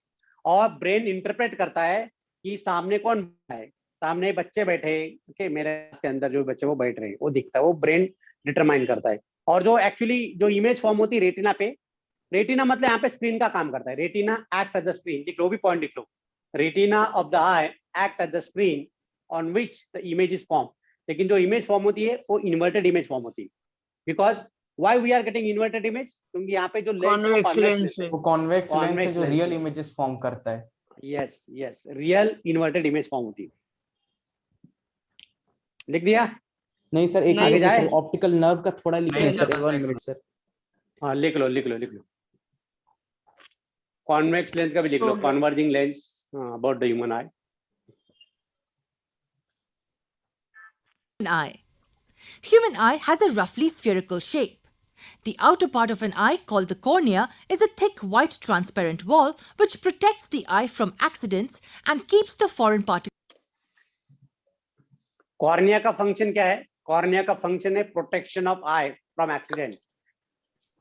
S3: और brain interpret करता है कि सामने कौन है, सामने बच्चे बैठे, ओके, मेरे के अंदर जो बच्चे वो बैठ रहे हैं, वो दिखता है, वो ब्रेन डिटरमाइन करता है। और जो एक्चुअली जो इमेज फॉर्म होती है रेटिना पे, रेटिना मतलब यहाँ पे स्क्रीन का काम करता है। Retina act as the screen, लिख लो, भी पॉइंट लिख लो। Retina of the eye act as the screen on which the image is form. लेकिन जो इमेज फॉर्म होती है वो इन्वर्टेड इमेज फॉर्म होती है। Because why we are getting inverted image, क्योंकि यहाँ पे जो लेंस है
S8: कॉन्वेक्स लेंस है।
S2: वो कॉन्वेक्स लेंस
S3: Convex
S2: से जो
S3: lens
S2: रियल
S3: है।
S2: इमेजेस फॉर्म करता है।
S3: Yes yes, real inverted image form होती है। लिख दिया?
S2: नहीं सर, एक
S3: आगे
S2: मिनट
S3: जाए?
S2: सर, ऑप्टिकल नर्व का थोड़ा लिखिए
S9: नहीं
S2: सर,
S9: सर,
S2: 1 मिनट सर।
S3: हाँ, लिख लो लिख लो लिख लो। कॉन्वेक्स लेंस का भी लिख लो,
S5: Okay।
S3: Converging lens about the human I.
S4: eye. Human eye has a roughly spherical shape. The outer part of an eye, called the cornea, is a thick white transparent wall which protects the eye from accidents and keeps the foreign particles.
S3: Cornea का function क्या है? Cornea का function है protection of eye from accident,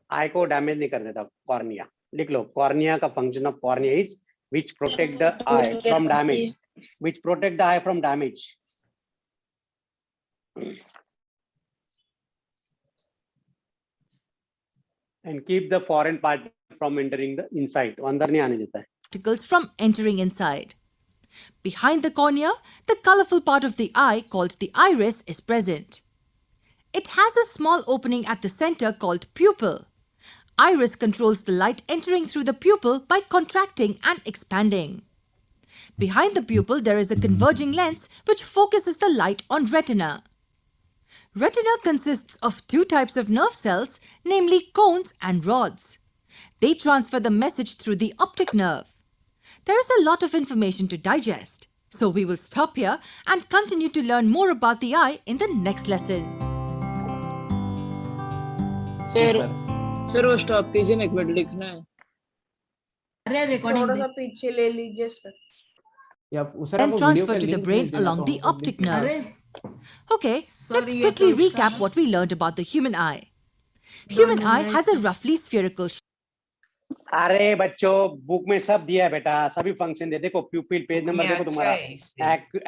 S3: eye को damage नहीं कर देता cornea. लिख लो, कॉर्निया का function of cornea is which protect the eye from damage, which protect the eye from damage. And keep the foreign part from entering the inside. वो अंदर नहीं आने देता है.
S4: Particles from entering inside. Behind the cornea, the colorful part of the eye called the iris is present. It has a small opening at the center called pupil. Iris controls the light entering through the pupil by contracting and expanding. Behind the pupil, there is a converging lens which focuses the light on retina. Retina consists of two types of nerve cells, namely cones and rods. They transfer the message through the optic nerve. There is a lot of information to digest, so we will stop here and continue to learn more about the eye in the next lesson.
S8: Sir वो stop कीजिए ना, एक minute लिखना है.
S5: अरे recording
S7: थोड़ा सा पीछे ले लीजिए सर.
S2: या सर
S4: Then
S2: वो वीडियो
S4: transfer
S2: का
S4: to the
S2: लिंक
S4: brain
S2: भेज देना
S4: along
S2: तो
S4: the
S2: हम सब
S4: optic
S2: लिख लेंगे.
S4: nerve.
S5: अरे
S4: Okay,
S5: Sorry,
S4: let's
S5: ये
S4: quickly
S5: तो उसका
S4: recap
S5: है.
S4: what we learned about the human eye. Human eye has a roughly spherical
S3: अरे बच्चों बुक में सब दिया है बेटा, सभी फंक्शन दे. देखो प्यूपिल पेज नंबर देखो तुम्हारा.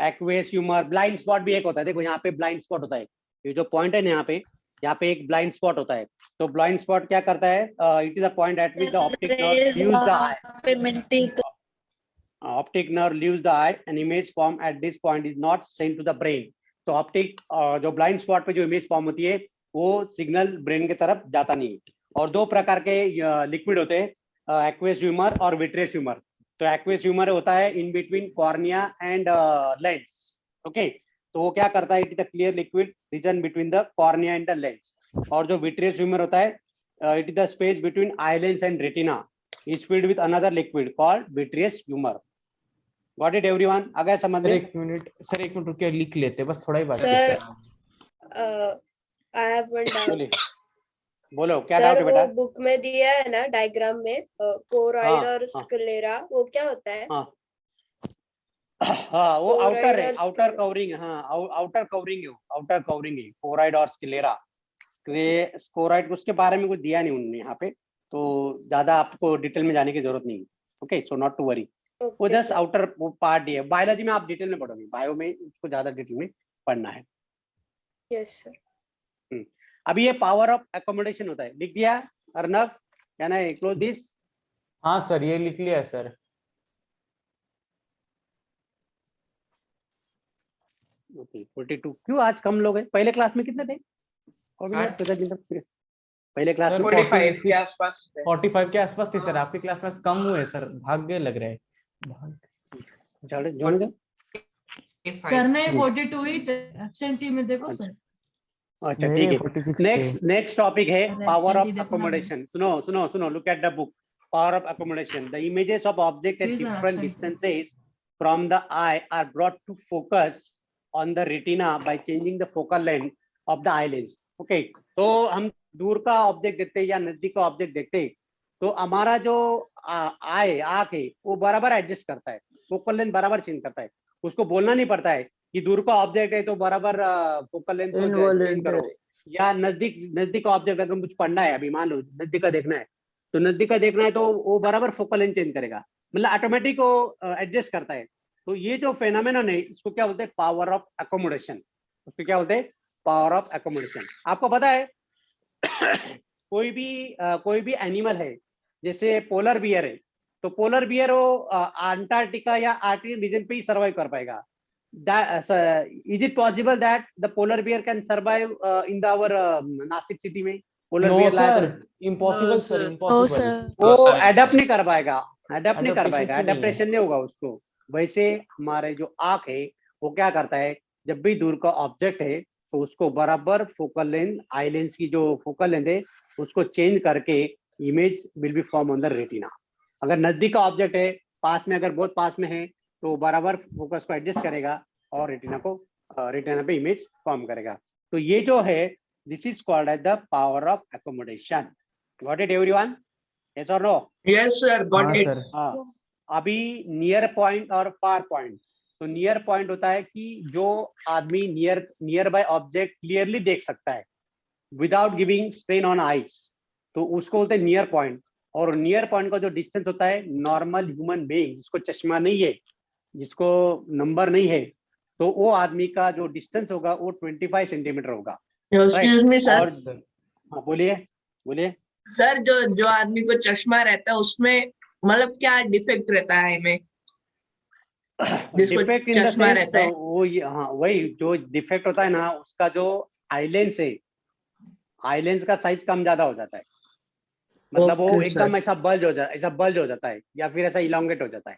S3: एक्वेस ह्यूमर, ब्लाइंड स्पॉट भी एक होता है. देखो यहाँ पे ब्लाइंड स्पॉट होता है. ये जो पॉइंट है ना यहाँ पे एक ब्लाइंड स्पॉट होता है. तो ब्लाइंड स्पॉट क्या करता है? It is a point at which the optic nerve leaves the eye. Optic nerve leaves the eye. An image form at this point is not sent to the brain. तो optic जो blind spot पे जो image form होती है वो signal brain की तरफ जाता नहीं है. और दो प्रकार के लिक्विड होते हैं, एक्वेस ह्यूमर और विट्रियस ह्यूमर. तो एक्वेस ह्यूमर होता है in between cornea and lens. Okay, तो वो क्या करता है? It is the clear liquid region between the cornea and the lens. और जो विट्रियस ह्यूमर होता है, it is the space between eye lens and retina, is filled with another liquid called vitreous humour. Got it everyone? आ गया समझ में?
S2: एक minute रुकिए, लिख लेते बस थोड़ा ही बात
S7: सर
S2: है.
S7: I have one doubt.
S3: बोलो क्या डाउट
S7: सर
S3: है बेटा?
S7: वो बुक में दिया है ना डायग्राम में कोराइड और स्क्लेरा, वो क्या होता है?
S3: हाँ वो आउटर है,
S7: Choroid और
S3: आउटर कवरिंग. हाँ आउटर कवरिंग है कोराइड और स्क्लेरा. कोराइड उसके बारे में कुछ दिया नहीं उन्होंने यहाँ पे, तो ज्यादा आपको डिटेल में जाने की जरूरत नहीं है. Okay, so not to worry. वो जस्ट आउटर पार्ट ही है. बायोलॉजी में आप डिटेल में पढ़ोगे, बायो में उसको ज्यादा डिटेल में पढ़ना है.
S7: Yes sir.
S3: अभी ये पावर ऑफ एकोमोडेशन होता है, लिख दिया Arnav? Can I close this?
S2: हाँ सर, ये लिख लिया सर.
S3: ओके 42. क्यों आज कम लोग हैं? पहले क्लास में कितने थे? पहले क्लास में
S6: 45 के आसपास थे.
S2: 45 के आसपास थे सर. आपकी क्लास में कम हुए सर, भाग गए लग रहे हैं.
S5: सर ने 42 ही एब्सेंटी में देखो सर.
S3: अच्छा ठीक है. नेक्स्ट टॉपिक है पावर ऑफ अकोमोडेशन. सुनो look at the book. Power of accommodation. The images of object at different distances from the eye are brought to focus on the retina by changing the focal length of the eye lens. Okay, तो हम दूर का object देखते हैं या नजदीक का object देखते हैं, तो हमारा जो आंख है वो बराबर एडजस्ट करता है, फोकल लेंथ बराबर चेंज करता है. उसको बोलना नहीं पड़ता है कि दूर का ऑब्जेक्ट है तो बराबर फोकल लेंथ चेंज करो, या नजदीक ऑब्जेक्ट अगर कुछ पढ़ना है, अभी मान लो नजदीक का देखना है, तो नजदीक का देखना है तो वो बराबर फोकल लेंथ चेंज करेगा, मतलब ऑटोमेटिक वो एडजस्ट करता है. तो ये जो फेनोमेनन है इसको क्या बोलते हैं? Power of accommodation. उसको क्या बोलते हैं? Power of accommodation. आपको पता है कोई भी एनिमल है, जैसे पोलर बियर है, तो पोलर बियर वो अंटार्कटिका या आर्कटिक रीजन पे ही सर्वाइव कर पाएगा. Is it possible that the polar bear can survive in our Nasik city में? Polar bear like
S2: impossible sir, impossible.
S3: वो एडप्ट नहीं कर पाएगा, एडेप्टेशन नहीं होगा उसको. वैसे हमारे जो आंख है वो क्या करता है, जब भी दूर का ऑब्जेक्ट है तो उसको बराबर फोकल लेंथ, आई लेंस की जो फोकल लेंथ है उसको चेंज करके image will be form on the retina. अगर नजदीक का ऑब्जेक्ट है, पास में, अगर बहुत पास में है तो बराबर फोकस को एडजस्ट करेगा और रेटिना पे इमेज फॉर्म करेगा. तो ये जो है, this is called as the power of accommodation. Got it everyone? Yes और no?
S1: Yes sir, got it.
S3: हाँ. अभी नियर पॉइंट और फार पॉइंट. तो नियर पॉइंट होता है कि जो आदमी नियर बाय ऑब्जेक्ट क्लियरली देख सकता है without giving strain on eyes, तो उसको बोलते हैं नियर पॉइंट. और नियर पॉइंट का जो डिस्टेंस होता है नॉर्मल ह्यूमन बीइंग, जिसको चश्मा नहीं है, जिसको नंबर नहीं है, तो वो आदमी का जो डिस्टेंस होगा वो 25 सेंटीमीटर होगा।
S1: Excuse me sir.
S3: और हाँ बोलिए बोलिए।
S1: सर जो जो आदमी को चश्मा रहता है उसमें मतलब क्या डिफेक्ट रहता है में, जिसको
S3: डिफेक्ट इन द
S1: चश्मा
S3: सेंस
S1: रहता है?
S3: वो हाँ वही जो डिफेक्ट होता है ना, उसका जो आईलेंस है, आईलेंस का साइज कम ज्यादा हो जाता है। मतलब वो
S1: Okay,
S3: एकदम
S1: sir.
S3: ऐसा बल्ज हो जाता है या फिर ऐसा इलोंगेट हो जाता है,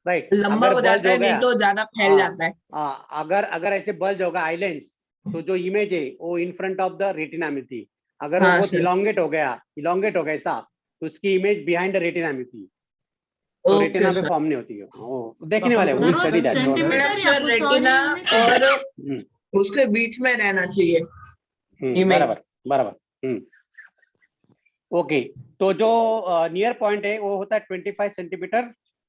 S3: राइट।
S1: लंबा
S3: अगर
S1: हो
S3: बल्ज
S1: जाता है,
S3: हो
S1: नहीं
S3: गया,
S1: तो ज्यादा फैल
S3: हाँ,
S1: जाता है।
S3: हाँ, अगर ऐसे बल्ज होगा आईलेंस, तो जो इमेज है वो in front of the retina में थी। अगर वो
S1: हाँ
S3: बहुत
S1: सर।
S3: इलोंगेट हो गया ऐसा, तो उसकी इमेज बिहाइंड द रेटिना में थी, तो
S1: ओके
S3: रेटिना पे
S1: सर।
S3: फॉर्म नहीं होती है। वो देखने वाले
S5: सर वो
S3: स्टडी दैट।
S5: सेंटीमीटर
S1: मैडम
S5: या
S1: सर
S5: कुछ और
S1: रेटिना
S5: यूनिट है?
S1: और उसके बीच में रहना चाहिए इमेज।
S3: बराबर बराबर। ओके, तो जो नियर पॉइंट है वो होता है 25 सेंटीमीटर,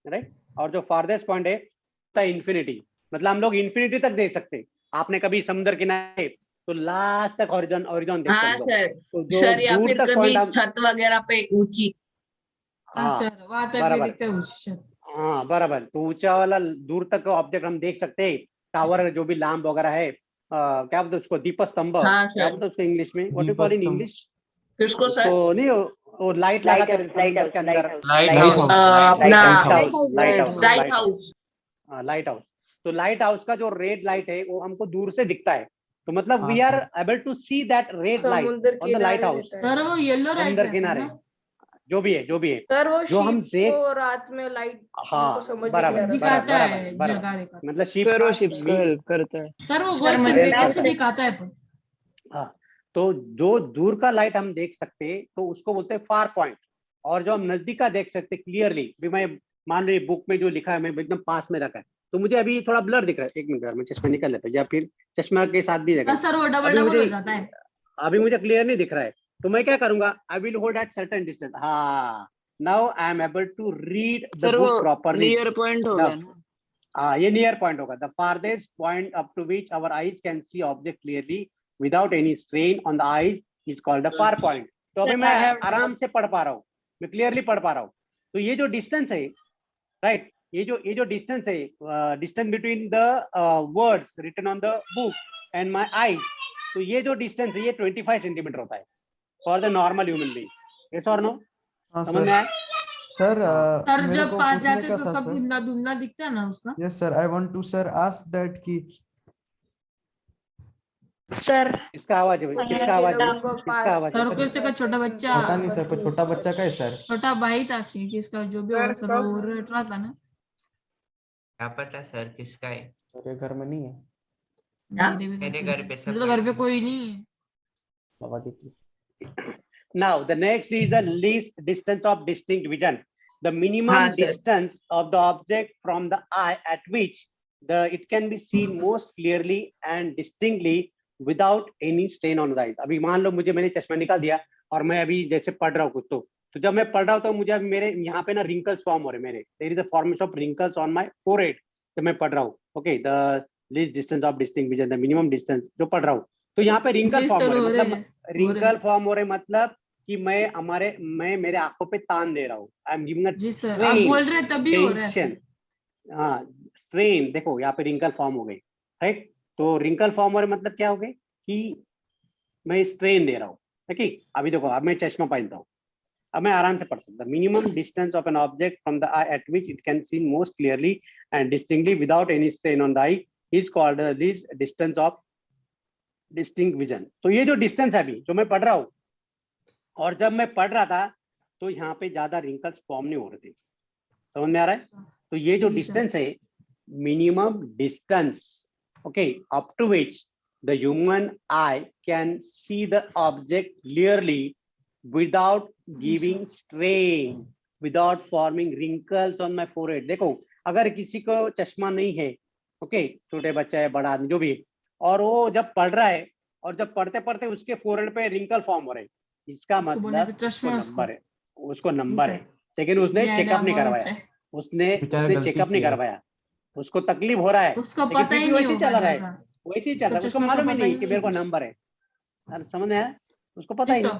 S3: राइट। और जो फारदेस्ट पॉइंट है होता है इन्फिनिटी। मतलब हम लोग इन्फिनिटी तक देख सकते हैं। आपने कभी समुद्र किनारे तो लास्ट तक हॉरिजॉन देखते
S1: हाँ
S3: हैं हम लोग।
S1: सर।
S3: तो जो
S1: सर या
S3: दूर
S1: फिर
S3: तक
S1: कभी
S3: पॉइंट हम,
S1: छत वगैरह पे ऊंची।
S5: हाँ
S3: हाँ
S5: सर वहां तक भी
S3: बराबर,
S5: दिखता है ऊंची छत।
S3: हाँ बराबर। तो ऊंचा वाला दूर तक ऑब्जेक्ट हम देख सकते हैं। टावर जो भी लाम्प वगैरह है, क्या बोलते हैं उसको, दीपस्तंभ,
S1: हाँ
S3: क्या
S1: सर।
S3: बोलते हैं उसको इंग्लिश में, व्हाट यू कॉल इन
S2: दीपस्तंभ।
S3: इंग्लिश?
S1: किसको
S3: उसको
S1: सर?
S3: नहीं, वो लाइट लगाते हैं समुद्र के अंदर।
S9: Light
S2: Lighthouse.
S9: हाउस।
S1: अपना
S3: लाइट
S1: हाउस।
S3: हाउस। तो लाइट हाउस का जो रेड लाइट है वो हमको दूर से दिखता है। तो मतलब
S2: हाँ
S3: we are
S2: sir.
S3: Able to see that red light
S7: समुद्र
S3: ऑन द लाइट
S7: किनारे
S3: हाउस।
S7: रहता है।
S5: सर वो येलो लाइट
S3: समुद्र
S5: रहता है
S3: किनारे
S5: ना?
S3: जो भी है
S7: सर वो
S3: जो हम
S7: शिप्स
S3: देख,
S7: को रात में लाइट
S3: हाँ
S7: उनको समझ नहीं
S3: बराबर
S7: आता।
S5: दिखाता है,
S3: बराबर।
S5: जगह दिखाता है।
S3: मतलब शिप,
S8: सर वो
S7: हाँ
S8: शिप्स
S7: सर।
S8: को हेल्प करता है।
S5: सर वो
S1: सर
S5: बहुत
S1: मुझे
S5: नजदीक
S3: करता
S5: से
S3: है।
S5: दिखाता है पर।
S3: हाँ, तो जो दूर का लाइट हम देख सकते हैं तो उसको बोलते हैं फार पॉइंट। और जो हम नजदीक का देख सकते हैं क्लियरली, भी मैं मान लो बुक में जो लिखा है मैं एकदम पास में रखा है, तो मुझे अभी थोड़ा ब्लर दिख रहा है। एक मिनट मैं चश्मा निकाल लेता हूँ, या फिर चश्मा के साथ भी
S5: हाँ
S3: देखा।
S5: सर वो डबल
S3: अभी
S5: डबल
S3: मुझे
S5: हो जाता है।
S3: अभी मुझे क्लियर नहीं दिख रहा है, तो मैं क्या करूंगा, I will hold at certain distance. हाँ, now I am able to read the
S8: sir वो
S3: बुक प्रॉपरली।
S8: नियर पॉइंट हो गया ना।
S3: हाँ, ये नियर पॉइंट होगा, the farthest point up to which our eyes can see object clearly without any strain on the eyes is called the far point. तो अभी मैं आराम से पढ़ पा रहा हूँ, मैं क्लियरली पढ़ पा रहा हूँ। तो ये जो डिस्टेंस है, राइट, ये जो डिस्टेंस है, distance between the words written on the book and my eyes, तो ये जो डिस्टेंस है ये 25 सेंटीमीटर होता है for the normal human being. Yes और नो?
S10: हाँ
S3: समझ
S10: सर।
S3: में आया?
S10: सर
S5: सर
S10: मेरे
S5: जब
S10: को
S5: पास
S10: पूछने
S5: जाते
S10: का
S5: तो
S10: था
S5: सब
S10: सर।
S5: धुंधला धुंधला दिखता है ना उसका।
S10: Yes sir, I want to sir ask that कि
S8: सर
S3: किसका आवाज है? किसका आवाज है?
S7: उनको
S3: किसका
S7: पास
S3: आवाज है?
S5: सर कैसे का छोटा बच्चा,
S10: पता नहीं सर, पर छोटा बच्चा का है सर।
S5: छोटा भाई था कि किसका जो भी होगा सर वो रट रहा था ना।
S9: क्या पता सर किसका है।
S2: मेरे घर में नहीं है।
S1: हाँ?
S9: मेरे घर पे सब
S5: मेरे तो घर पे कोई नहीं है।
S2: बाबा देखिए।
S3: Now, the next is the least distance of distinct vision. The minimum
S1: हाँ, sir.
S3: distance of the object from the eye at which it can be seen most clearly and distinctly without any strain on the eyes. अभी मान लो मैंने चश्मा निकाल दिया और मैं अभी जैसे पढ़ रहा हूँ कुछ, तो जब मैं पढ़ रहा हूँ तो मुझे अभी मेरे यहाँ पे ना रिंकल्स फॉर्म हो रहे हैं। there is a formation of wrinkles on my forehead जब मैं पढ़ रहा हूँ। Okay, the least distance of distinct vision, the minimum distance जो पढ़ रहा हूँ, तो यहाँ पे रिंकल
S5: जी
S3: फॉर्म
S5: सर
S3: हो
S5: हो
S3: रहे,
S5: रहे
S3: मतलब
S5: हैं।
S3: रिंकल फॉर्म हो रहे मतलब कि मैं मेरे आंखों पे तान दे रहा हूँ। आई एम गिविंग अ
S5: जी सर आप बोल रहे हैं तभी हो रहा है
S3: टेंशन।
S5: सर।
S3: हाँ, स्ट्रेन, देखो यहाँ पे रिंकल फॉर्म हो गई, राइट। तो रिंकल फॉर्म हो रहे मतलब क्या हो गए कि मैं स्ट्रेन दे रहा हूँ। ठीक, अभी देखो, अब मैं चश्मा पहनता हूँ, अब मैं आराम से पढ़ सकता। Minimum distance of an object from the I eight which it can see most clearly and distinctly without any strain on the I is called this distance of distinct vision. तो ये जो डिस्टेंस है अभी जो मैं पढ़ रहा हूँ, और जब मैं पढ़ रहा था तो यहाँ पे ज्यादा रिंकल्स फॉर्म नहीं हो रहे थे। समझ में आ रहा है? तो ये जो डिस्टेंस है, minimum distance, okay, up to which the human eye can see the object clearly without giving strain, without forming wrinkles on my forehead. देखो, अगर किसी को चश्मा नहीं है, ओके, छोटे बच्चा है, बड़ा आदमी जो भी है, और वो जब पढ़ रहा है और जब पढ़ते पढ़ते उसके फोरहेड पे रिंकल फॉर्म हो रहे हैं, इसका मतलब उसको नंबर है। लेकिन उसने चेकअप नहीं करवाया, उसने चेकअप नहीं करवाया, उसको तकलीफ हो रहा है,
S5: उसको
S3: लेकिन
S5: पता
S3: फिर
S5: ही
S3: भी
S5: नहीं
S3: वैसे चला रहा है,
S5: होगा,
S3: वैसे ही चल रहा है, उसको मालूम ही नहीं कि मेरे को नंबर है। समझ में आया? उसको पता ही नहीं।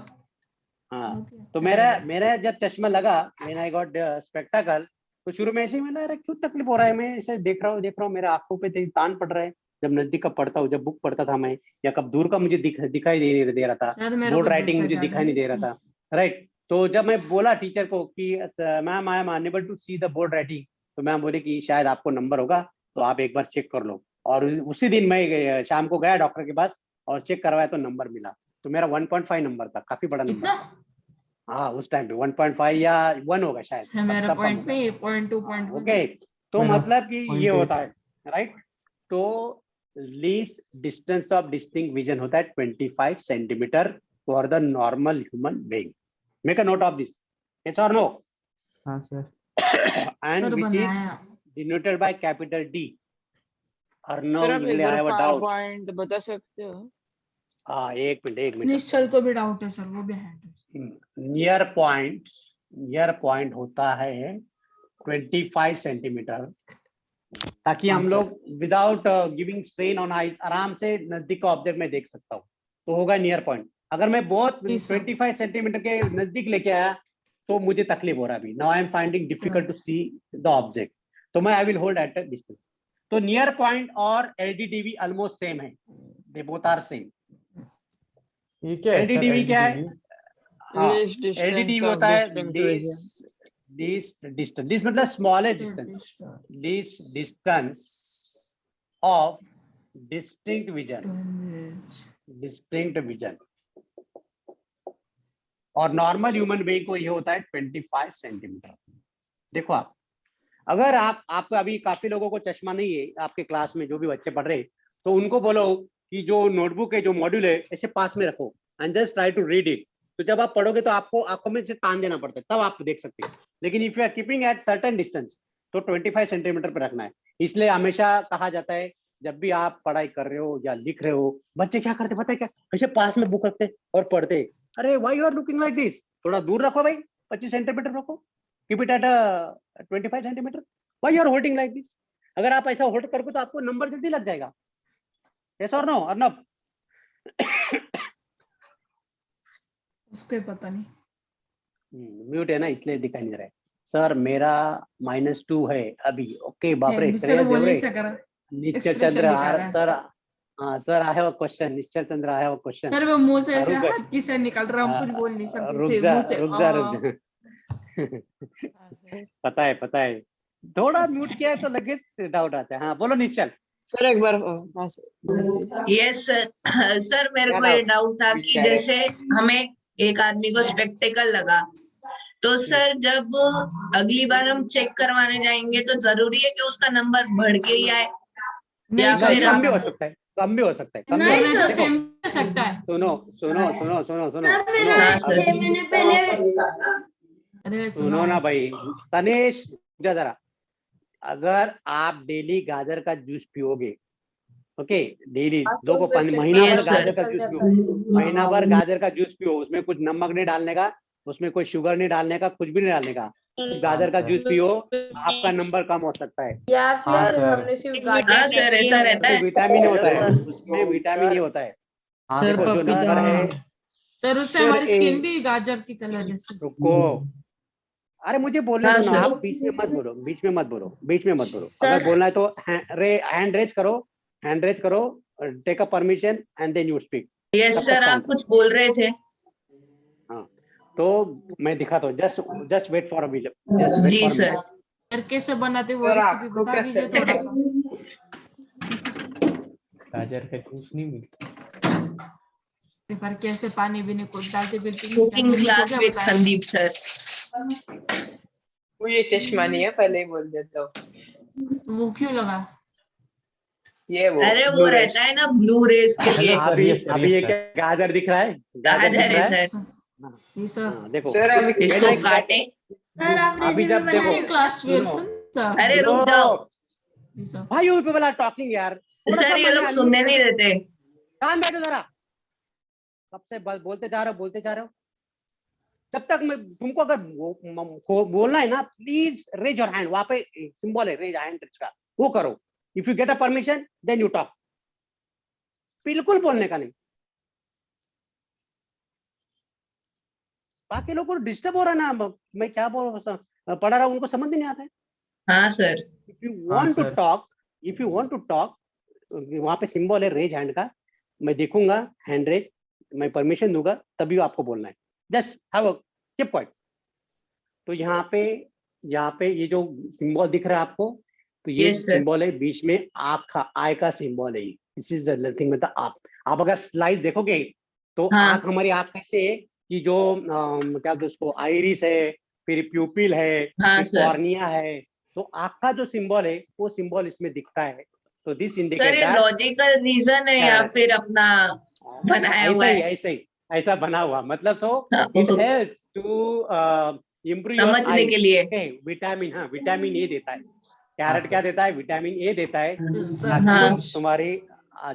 S3: हाँ
S5: बहुत ही
S3: तो
S5: अच्छा
S3: मेरा
S5: है।
S3: मेरा जब चश्मा लगा व्हेन आई गॉट स्पेक्टाकल, तो शुरू में ऐसे ही मैंने, अरे क्यों तकलीफ हो रहा है, मैं ऐसे देख रहा हूँ मेरे आंखों पे तान पड़ रहा है। जब नजदीक का पढ़ता हूँ, जब बुक पढ़ता था मैं, या कब दूर का मुझे दिखाई नहीं दे रहा था,
S5: सर मेरे
S3: बोर्ड
S5: को
S3: राइटिंग
S5: देखा
S3: मुझे
S5: जाने
S3: दिखाई नहीं दे रहा था, राइट। तो जब मैं बोला टीचर को कि ma'am I am unable to see the board writing, तो मैम बोले कि शायद आपको नंबर होगा, तो आप एक बार चेक कर लो। और उसी दिन मैं शाम को गया डॉक्टर के पास और चेक करवाया, तो नंबर मिला। तो मेरा 1.5 नंबर था, काफी बड़ा नंबर
S5: इतना
S3: था। हाँ उस टाइम पे 1.5 या 1 होगा शायद,
S5: है मेरा
S3: तब कम
S5: पॉइंट
S3: होगा।
S5: पे 0.2
S3: ओके, तो
S10: मेरा
S3: मतलब कि ये
S10: 0.8
S3: होता है, राइट। तो least distance of distinct vision होता है 25 centimetre for the normal human being. Make a note of this, yes और नो,
S10: हाँ sir.
S3: And
S5: sir
S3: which is
S5: बनाया।
S3: Denoted by capital D. Arnav,
S8: sir आप एक
S3: आई
S8: बार
S3: have a
S8: power
S3: doubt.
S8: Point बता सकते हो?
S3: हाँ एक मिनट।
S5: निश्चल को भी डाउट है सर, वो भी हैंड।
S3: नियर पॉइंट होता है 25 सेंटीमीटर, ताकि
S10: हाँ
S3: हम
S10: सर।
S3: लोग without giving strain on eyes आराम से नजदीक का ऑब्जेक्ट में देख सकता हूँ, तो होगा नियर पॉइंट। अगर मैं बहुत
S5: जी सर।
S3: 25 सेंटीमीटर के नजदीक लेके आया, तो मुझे तकलीफ हो रहा है अभी। Now I am finding difficult to see the object, तो मैं I will hold at a distance. तो नियर पॉइंट और एलडीडीवी ऑलमोस्ट सेम है, दे बोथ आर सेम।
S2: ये क्या है सर
S3: एलडीडीवी क्या है?
S2: LDDV?
S3: हाँ
S8: Least distance
S3: एलडीडीवी
S8: of
S3: होता है
S8: distinct vision.
S3: This distance, this मतलब smallest distance, this distance of distinct vision. और नॉर्मल ह्यूमन बीइंग को ये होता है 25 सेंटीमीटर। देखो आप, अगर आप अभी काफी लोगों को चश्मा नहीं है आपके क्लास में, जो भी बच्चे पढ़ रहे हैं, तो उनको बोलो कि जो नोटबुक है, जो मॉड्यूल है, ऐसे पास में रखो and just try to read it. तो जब आप पढ़ोगे तो आपको आंखों में से तान देना पड़ता है, तब आप देख सकते हैं। लेकिन if you are keeping at certain distance, तो 25 सेंटीमीटर पे रखना है। इसलिए हमेशा कहा जाता है, जब भी आप पढ़ाई कर रहे हो या लिख रहे हो, बच्चे क्या करते पता है क्या, ऐसे पास में बुक रखते और पढ़ते। अरे why you are looking like this, थोड़ा दूर रखो भाई, 25 सेंटीमीटर रखो, keep it at 25 centimetre. Why you are holding like this? अगर आप ऐसा होल्ड करोगे तो आपको नंबर जल्दी लग जाएगा। यस और नो अर्नब?
S5: उसको ही पता नहीं।
S3: म्यूट है ना, इसलिए दिखाई नहीं दे रहा है। सर मेरा -2 है अभी। ओके बाप रे,
S5: सर
S3: श्रेयस
S5: बोल नहीं
S3: देवरे,
S5: सक रहा,
S3: निश्चल
S5: एक्सप्रेशन
S3: चंद्र
S5: दिखा रहा है।
S3: सर। हाँ sir, I have a question. Nishchal Chandra, I have a question.
S5: Sir वो मुंह से ऐसे
S3: रुक
S5: हाथ किसे निकल रहा, हम कुछ बोल नहीं सकते,
S3: रुक
S5: से
S3: जा
S5: मुंह से
S3: रुक जा रुक जा।
S8: हाँ, सर।
S3: पता है, थोड़ा म्यूट किया है तो लगे डाउट आता है। हाँ बोलो निश्चल।
S8: सर एक बार हाँ सर।
S1: Yes sir. सर मेरे
S3: क्या
S1: को ये
S3: डाउट?
S1: डाउट था कि जैसे हमें एक आदमी को स्पेक्टेकल लगा, तो सर जब अगली बार हम चेक करवाने जाएंगे तो जरूरी है कि उसका नंबर बढ़ के ही आए, या
S5: नहीं,
S3: नहीं,
S1: फिर
S3: कम भी हो
S1: आप
S3: सकता है, कम भी हो सकता है, कम भी
S5: नहीं,
S3: हो
S5: नहीं
S3: सकता
S5: तो
S3: है।
S5: सेम
S3: देखो
S5: हो सकता है।
S3: सुनो।
S1: हाँ सर।
S5: अरे
S3: सुनो ना भाई, तनेश जा जरा। अगर आप डेली गाजर का जूस पियोगे, ओके, डेली 2 को 5 महीना भर
S1: यस
S3: गाजर
S1: सर।
S3: का जूस पियो, महीना भर गाजर का जूस पियो, उसमें कुछ नमक नहीं डालने का, उसमें कोई शुगर नहीं डालने का, कुछ भी नहीं डालने का, सिर्फ गाजर का जूस पियो, आपका नंबर कम हो सकता है।
S10: हाँ सर।
S1: हाँ सर, ऐसा रहता
S3: उसमें
S1: है।
S3: विटामिन होता है, उसमें विटामिन ही होता है।
S10: हाँ
S8: सर
S3: देखो जो
S8: पपीता
S3: नंबर है,
S5: सर, उससे
S3: सर
S5: हमारी स्किन भी गाजर की कलर जैसी।
S3: रुको, अरे मुझे बोलने
S1: हाँ
S3: दो ना,
S1: सर।
S3: आप बीच में मत बोलो। अगर बोलना है तो हैंड रेज करो, take a permission and then you speak.
S1: Yes sir, आप कुछ बोल रहे थे।
S3: हाँ तो मैं दिखाता हूँ, just wait for a minute,
S1: जी सर।
S5: सर कैसे बनाते वो
S6: सर
S5: रेसिपी
S6: आपको
S5: बता
S6: कैसे
S5: दीजिए थोड़ा सा।
S2: गाजर का जूस नहीं मिलता।
S5: एक बार कैसे पानी भी नहीं कुछ डालते, फिर क्या
S1: कुकिंग
S5: मम्मी को
S1: क्लास
S5: क्या
S1: विद
S5: बताया।
S1: संदीप सर।
S6: वो ये चश्मा नहीं है, पहले ही बोल देता हूँ।
S5: वो क्यों लगा?
S6: ये वो
S1: अरे वो
S6: ब्लू रेस।
S1: रहता है ना ब्लू रेस के लिए।
S2: सर,
S3: अभी
S2: yes, sir,
S3: अभी
S2: yes,
S3: ये
S2: sir.
S3: क्या गाजर दिख रहा है? गाजर
S1: गाजर
S3: दिख रहा
S1: है
S3: है?
S1: सर,
S5: ये सर
S3: हाँ, देखो
S6: सर अभी
S1: इसको काटे।
S3: अभी जब देखो,
S5: कुकिंग क्लास
S3: सुनो,
S5: सर।
S1: अरे रुक जाओ
S5: ये सर
S3: भाई यू पीपल आर टॉकिंग यार, थोड़ा सा
S1: सर, ये लोग सुनने नहीं देते।
S3: काम बैठो जरा, कब से बोलते जा रहे हो। जब तक मैं तुमको अगर बोलना है ना, प्लीज रेज योर हैंड, वहां पे सिंबल है रेज हैंड का, वो करो। If you get a permission then you talk, बिल्कुल बोलने का नहीं। बाकी लोगों को डिस्टर्ब हो रहा है ना, मैं क्या पढ़ा रहा हूँ उनको समझ नहीं आता है।
S1: हाँ sir.
S3: If you want to
S2: sir.
S3: Talk, if you want to talk, वहां पे सिंबल है रेज हैंड का, मैं देखूंगा हैंड रेज, मैं परमिशन दूंगा तभी आपको बोलना है। Just have a keep point. तो यहाँ पे ये जो सिंबल दिख रहा है आपको, तो ये
S1: Yes, sir.
S3: सिंबल है बीच में आँख का, आई का सिंबल है। दिस इज द थिंग, मतलब आप अगर स्लाइड देखोगे तो
S1: हाँ।
S3: आँख हमारी आँख कैसे है कि जो क्या बोलते हैं उसको, आइरिस है, फिर प्यूपिल है,
S1: हाँ,
S3: फिर
S1: सर।
S3: कॉर्निया है, तो आँख का जो सिंबल है वो सिंबल इसमें दिखता है। तो दिस
S1: सर
S3: इंडिकेट
S1: ये लॉजिकल रीजन है या
S3: Correct.
S1: फिर अपना बनाया हुआ है?
S3: ऐसा ही ऐसा बना हुआ, मतलब सो
S1: हाँ,
S3: इट
S1: ओहो।
S3: हेल्प्स टू इम्प्रूव योर
S1: समझने के लिए।
S3: विटामिन, हाँ विटामिन ए देता है। Carrot
S2: sir.
S3: क्या देता है? विटामिन ए देता है,
S1: हाँ।
S3: ताकि तुम्हारी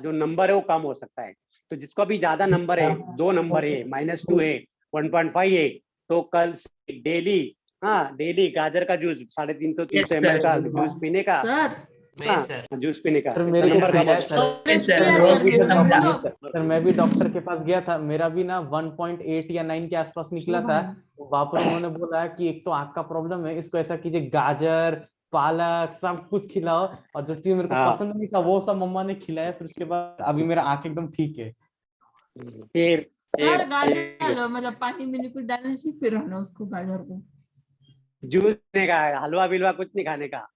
S3: जो नंबर है वो कम हो सकता है। तो जिसको भी ज्यादा नंबर है, 2 नंबर है, -2 है, 1.5 है, तो कल डेली, हाँ डेली गाजर का जूस 350
S1: Yes,
S3: ml का
S1: sir.
S3: जूस पीने का,
S5: सर
S9: मैं सर
S3: जूस पीने का,
S2: सर
S3: तो
S2: मेरे
S3: नंबर कम हो
S2: सर,
S3: सकता है।
S1: ओके सर,
S5: किया
S1: वो
S5: सर
S1: भी
S5: मेरे
S1: समझा।
S5: बोलो।
S2: सर मैं भी डॉक्टर के पास गया था, मेरा भी ना 1.8 या 9 के आसपास निकला
S5: ओ
S2: था।
S5: भाई।
S2: वहां पर उन्होंने बोला कि एक तो आँख का प्रॉब्लम है, इसको ऐसा कीजिए गाजर पालक सब कुछ खिलाओ, और जो चीज मेरे को
S3: हाँ।
S2: पसंद नहीं था वो सब मम्मा ने खिलाया। फिर उसके बाद अभी मेरा आँख एकदम ठीक है।
S3: फिर
S5: सर गाजर मतलब पानी में लिक्विड डालने से फिर रहना उसको, गाजर को।
S3: जूस पीने का है, हलवा बिलवा कुछ नहीं खाने का।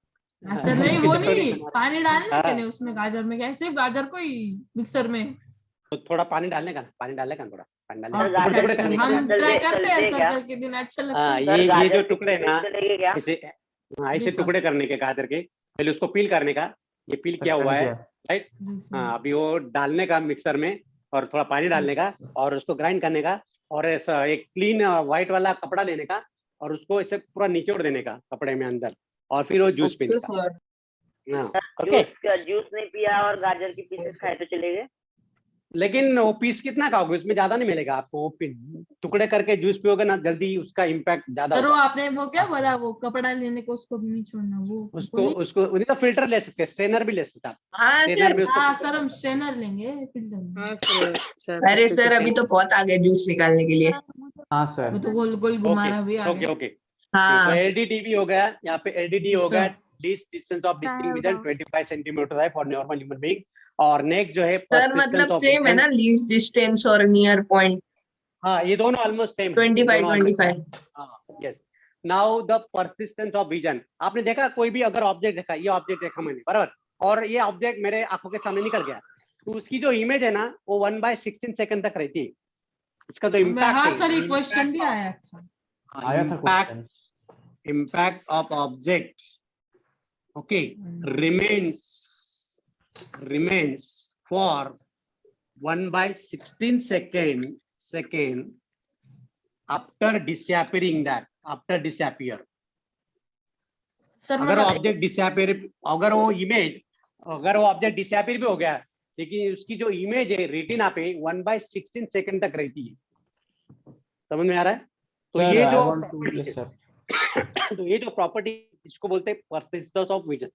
S5: सर नहीं, वो
S3: जरूरी
S5: नहीं, पानी डालने के
S3: हाँ।
S5: नहीं उसमें, गाजर में क्या, सिर्फ गाजर को ही मिक्सर में।
S3: तो थोड़ा पानी डालने का, थोड़ा पानी डालने
S5: और
S3: का, टुकड़े
S5: सर
S3: करने
S5: हम
S3: का।
S5: ट्राई करते हैं सर, कल के दिन अच्छा लगता
S3: हाँ,
S5: है।
S3: ये जो टुकड़े ना, ऐसे ऐसे
S5: जी सर।
S3: टुकड़े करने के गाजर के, पहले उसको पील करने का, ये पील किया हुआ है, राइट।
S5: जी सर।
S3: हाँ, अभी वो डालने का मिक्सर में, और थोड़ा पानी डालने का, और उसको ग्राइंड करने का, और ऐसा एक क्लीन व्हाइट वाला कपड़ा लेने का, और उसको ऐसे पूरा निचोड़ देने का कपड़े में अंदर, और फिर वो जूस पीने का। हाँ, ओके।
S11: जूस नहीं पिया और गाजर की पीसेस खाए तो चलेगा,
S3: लेकिन वो पीस कितना खाओगे, उसमें ज्यादा नहीं मिलेगा आपको। वो टुकड़े करके जूस पियोगे ना, जल्दी उसका इम्पैक्ट ज्यादा
S5: सर वो
S3: होगा।
S5: आपने वो क्या बोला, वो कपड़ा लेने को उसको भी नहीं छोड़ना, वो
S3: उसको नहीं तो फिल्टर ले सकते हैं, स्ट्रेनर भी ले सकते हैं आप।
S1: हाँ
S3: स्ट्रेनर
S1: सर।
S3: में उसको
S5: हाँ सर, हम स्ट्रेनर लेंगे फिल्टर में।
S8: हाँ सर।
S1: अरे सर अभी तो बहुत आगे जूस निकालने के लिए।
S2: हाँ सर।
S5: वो तो गोल गोल घुमाना भी आ
S3: ओके
S5: गया।
S3: ओके।
S1: हाँ।
S3: तो एलडीटीबी हो गया, यहाँ पे एलडीटी हो गया, least distance of distinct vision 25 centimetre है फॉर नॉर्मल ह्यूमन बीइंग। और नेक्स्ट जो है
S1: सर
S3: persistence
S1: मतलब
S3: of
S1: सेम है
S3: vision।
S1: ना, लीस्ट डिस्टेंस और नियर पॉइंट।
S3: हाँ, ये दोनों ऑलमोस्ट सेम
S1: 25।
S3: हाँ, yes. Now the persistence of vision, आपने देखा कोई भी अगर ऑब्जेक्ट देखा, ये ऑब्जेक्ट देखा मैंने बराबर, और ये ऑब्जेक्ट मेरे आंखों के सामने निकल गया, तो उसकी जो इमेज है ना वो 1/16 सेकंड तक रहती है। इसका जो इम्पैक्ट
S5: हाँ
S3: है,
S5: सर, ये क्वेश्चन भी आया था।
S2: आया था question.
S3: impact of objects, okay, remains for 1/16 second after disappearing that, after disappear।
S5: Sir
S3: अगर
S5: मतलब
S3: ऑब्जेक्ट डिसअपियर, अगर वो इमेज, अगर वो ऑब्जेक्ट डिसअपियर भी हो गया, लेकिन उसकी जो इमेज है रेटिना पे 1/16 सेकंड तक रहती है। समझ में आ रहा है? तो
S2: सर,
S3: ये
S2: I
S3: जो
S2: want to- yes, sir.
S3: तो ये जो प्रॉपर्टी, इसको बोलते हैं persistence of vision.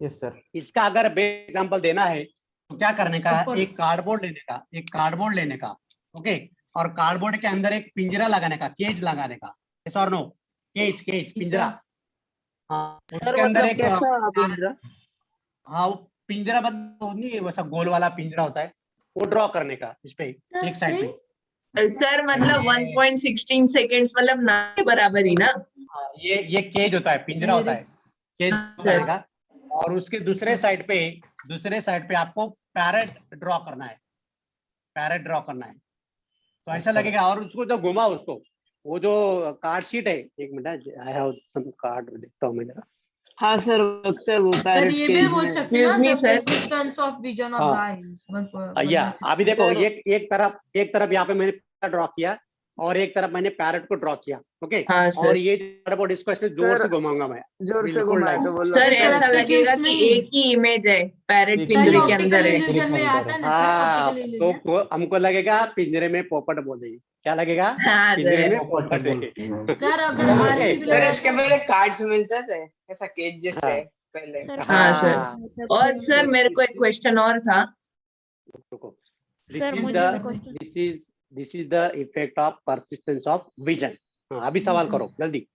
S2: Yes sir.
S3: इसका अगर बेस्ट एग्जांपल देना है तो क्या करने का है,
S5: Of course.
S3: एक कार्डबोर्ड लेने का, ओके, और कार्डबोर्ड के अंदर एक पिंजरा लगाने का, केज लगाने का, यस और नो, केज पिंजरा। हाँ, उसके अंदर एक
S11: पिंजरा?
S3: हाँ, वो पिंजरा मतलब नहीं है, वैसा गोल वाला पिंजरा होता है, वो ड्रॉ करने का इस पे एक साइड पे।
S1: सर मतलब 1.16 सेकेंड मतलब ना के बराबर ही ना।
S3: हाँ, ये केज होता है, पिंजरा होता है, केज
S1: सर।
S3: का। और उसके दूसरे साइड पे आपको पैरेट ड्रॉ करना है, तो ऐसा लगेगा। और उसको जो घुमा, उसको वो जो कार्ड शीट है, एक minute, I have some card, देखता हूँ मैं जरा।
S8: हाँ सर, अक्सर वो
S5: सर
S8: पैरेट
S5: ये भी बोल सकते हैं
S1: Excuse me,
S5: ना,
S1: sir.
S5: Resistance of vision of the eyes.
S3: या अभी देखो, एक तरफ यहाँ पे मैंने ड्रॉ किया, और एक तरफ मैंने पैरेट को ड्रॉ किया, ओके।
S1: हाँ सर।
S3: और ये कार्डबोर्ड, इसको ऐसे जोर से घुमाऊंगा मैं,
S8: जोर से
S3: बिल्कुल
S8: घुमाए
S3: like-
S8: तो बोलो।
S1: सर
S5: ऐसा
S1: ऐसा
S5: लगता है कि
S1: लगेगा
S5: इसमें
S1: कि
S5: ही-
S1: एक ही इमेज है, पैरेट
S2: एक
S1: पिंजरे
S2: ही
S1: के
S2: image
S1: अंदर है।
S5: इल्यूजन में आता है ना सर,
S3: हाँ,
S5: ऑप्टिकल इल्यूजन।
S3: तो हमको लगेगा पिंजरे में पोपट बोल रही है, क्या लगेगा?
S1: हाँ
S3: पिंजरे
S1: सर।
S3: में पोपट है।
S5: सर अगर
S3: ओके।
S5: आरजीबी
S6: सर
S5: लगा
S6: इसके पहले कार्ड्स मिलते थे ऐसा, केज जैसे
S3: हाँ।
S6: पहले।
S1: हाँ सर। और सर मेरे को एक क्वेश्चन और था।
S3: रुको, this is this is the effect of persistence of vision. अभी सवाल करो जल्दी।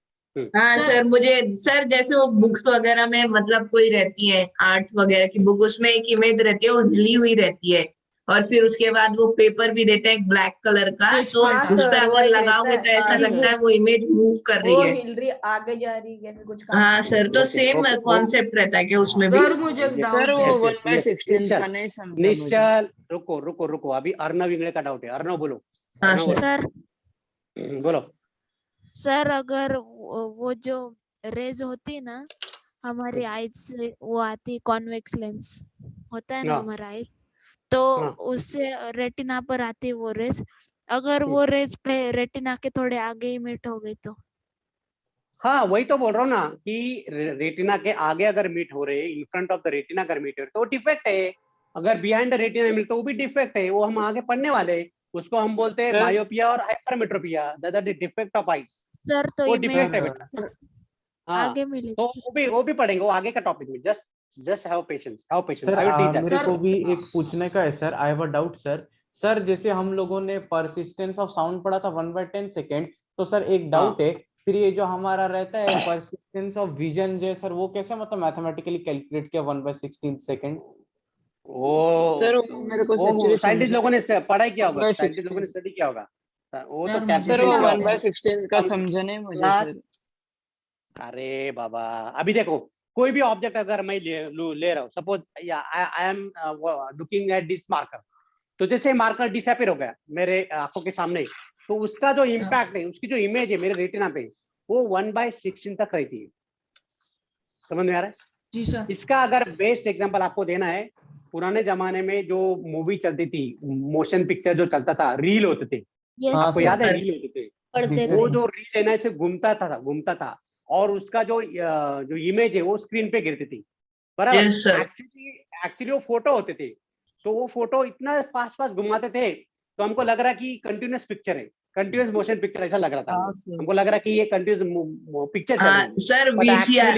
S1: हाँ सर, मुझे सर जैसे वो बुक्स वगैरह में मतलब कोई रहती है आर्ट वगैरह की बुक, उसमें एक इमेज रहती है, वो हिली हुई रहती है, और फिर उसके बाद वो पेपर भी देते हैं ब्लैक कलर का,
S5: पेज
S1: तो
S5: पलटा।
S1: उस पे
S10: हाँ,
S1: अगर लगाओगे तो ऐसा लगता है वो इमेज मूव कर रही है।
S10: हिल रही आगे जा रही है कुछ
S1: हाँ सर, तो
S3: Okay,
S1: सेम
S3: okay,
S1: कॉन्सेप्ट रहता है क्या उसमें भी?
S5: सर मुझे एक
S3: Yes,
S8: सर
S5: डाउट
S8: वो
S5: है।
S3: yes, yes,
S8: 1/16
S3: निश्चल
S8: का नहीं समझा मुझे।
S3: निश्चल रुको रुको रुको, अभी अर्णव इंगड़े का डाउट है। अर्णव बोलो।
S1: हाँ
S3: अर्णव बोलो।
S1: सर।
S7: सर
S3: बोलो।
S7: सर अगर वो जो रेज होती है ना हमारी
S3: Yes.
S7: आईज से, वो आती है कॉन्वेक्स लेंस होता है ना
S3: हाँ।
S7: हमारा आईज, तो
S3: हाँ।
S7: उससे रेटिना पर आती है वो रेज। अगर वो रेज पे रेटिना के थोड़े आगे ही मीट हो गई तो?
S3: हाँ वही तो बोल रहा हूँ ना कि रेटिना के आगे अगर मीट हो रहे, in front of the retina अगर मीट हो रहे तो वो डिफेक्ट है। अगर बिहाइंड द रेटिना मिले तो वो भी डिफेक्ट है, वो हम आगे पढ़ने वाले हैं। उसको हम बोलते हैं
S8: सर-
S3: मायोपिया और hypermetropia, that is defect of eyes.
S7: Sir तो
S3: वो
S7: इमेज
S3: डिफेक्ट है बेटा। हाँ
S7: आगे मिली
S3: तो वो भी पढ़ेंगे, वो आगे का टॉपिक में। Just have patience, have patience,
S2: sir
S3: I will teach that.
S2: मेरे
S5: सर-
S2: को भी एक पूछने का है sir, I have a doubt sir. Sir जैसे हम लोगों ने परसिस्टेंस ऑफ साउंड पढ़ा था 1/10 सेकेंड, तो सर एक डाउट है, फिर ये जो हमारा रहता है परसिस्टेंस ऑफ विजन जो है सर, वो कैसे मतलब मैथमेटिकली कैलकुलेट किया 1/16 सेकेंड?
S8: सर
S3: वो
S8: मेरे को
S3: वो
S8: एक्चुअली
S3: साइंटिस्ट लोगों ने पढ़ाई किया होगा,
S8: 1/16
S3: साइंटिस्ट लोगों ने स्टडी किया होगा। वो तो
S5: सर, मुझे
S8: सर
S3: कैलकुलेशन
S8: वो
S3: किया होगा।
S8: 1/16 का समझा नहीं मुझे
S3: क्लास
S8: सर।
S3: अरे बाबा, अभी देखो कोई भी ऑब्जेक्ट अगर मैं ले रहा हूँ, suppose I am looking at this marker, तो जैसे मार्कर डिसअपीयर हो गया मेरे आंखों के सामने, तो उसका जो इम्पैक्ट है, उसकी जो इमेज है मेरे रेटिना पे, वो 1/16 तक रहती है। समझ में आ रहा है?
S5: जी सर।
S3: इसका अगर बेस्ट एग्जांपल आपको देना है, पुराने जमाने में जो मूवी चलती थी, मोशन पिक्चर जो चलता था, रील होते थे,
S7: यस
S3: आपको याद है
S1: सर।
S3: रील होते थे?
S7: पढ़ते
S3: वो
S7: थे।
S3: जो रील है ना, ऐसे घूमता था और उसका जो इमेज है वो स्क्रीन पे गिरती थी, बराबर?
S1: Yes, sir.
S3: एक्चुअली वो फोटो होते थे, तो वो फोटो इतना फास्ट फास्ट घुमाते थे, तो हमको लग रहा कि कंटिन्यूस पिक्चर है, कंटिन्यूस मोशन पिक्चर ऐसा लग रहा था। हमको लग रहा कि ये कंटिन्यूस पिक्चर चल रही है।
S1: Sir
S3: but
S1: VCR।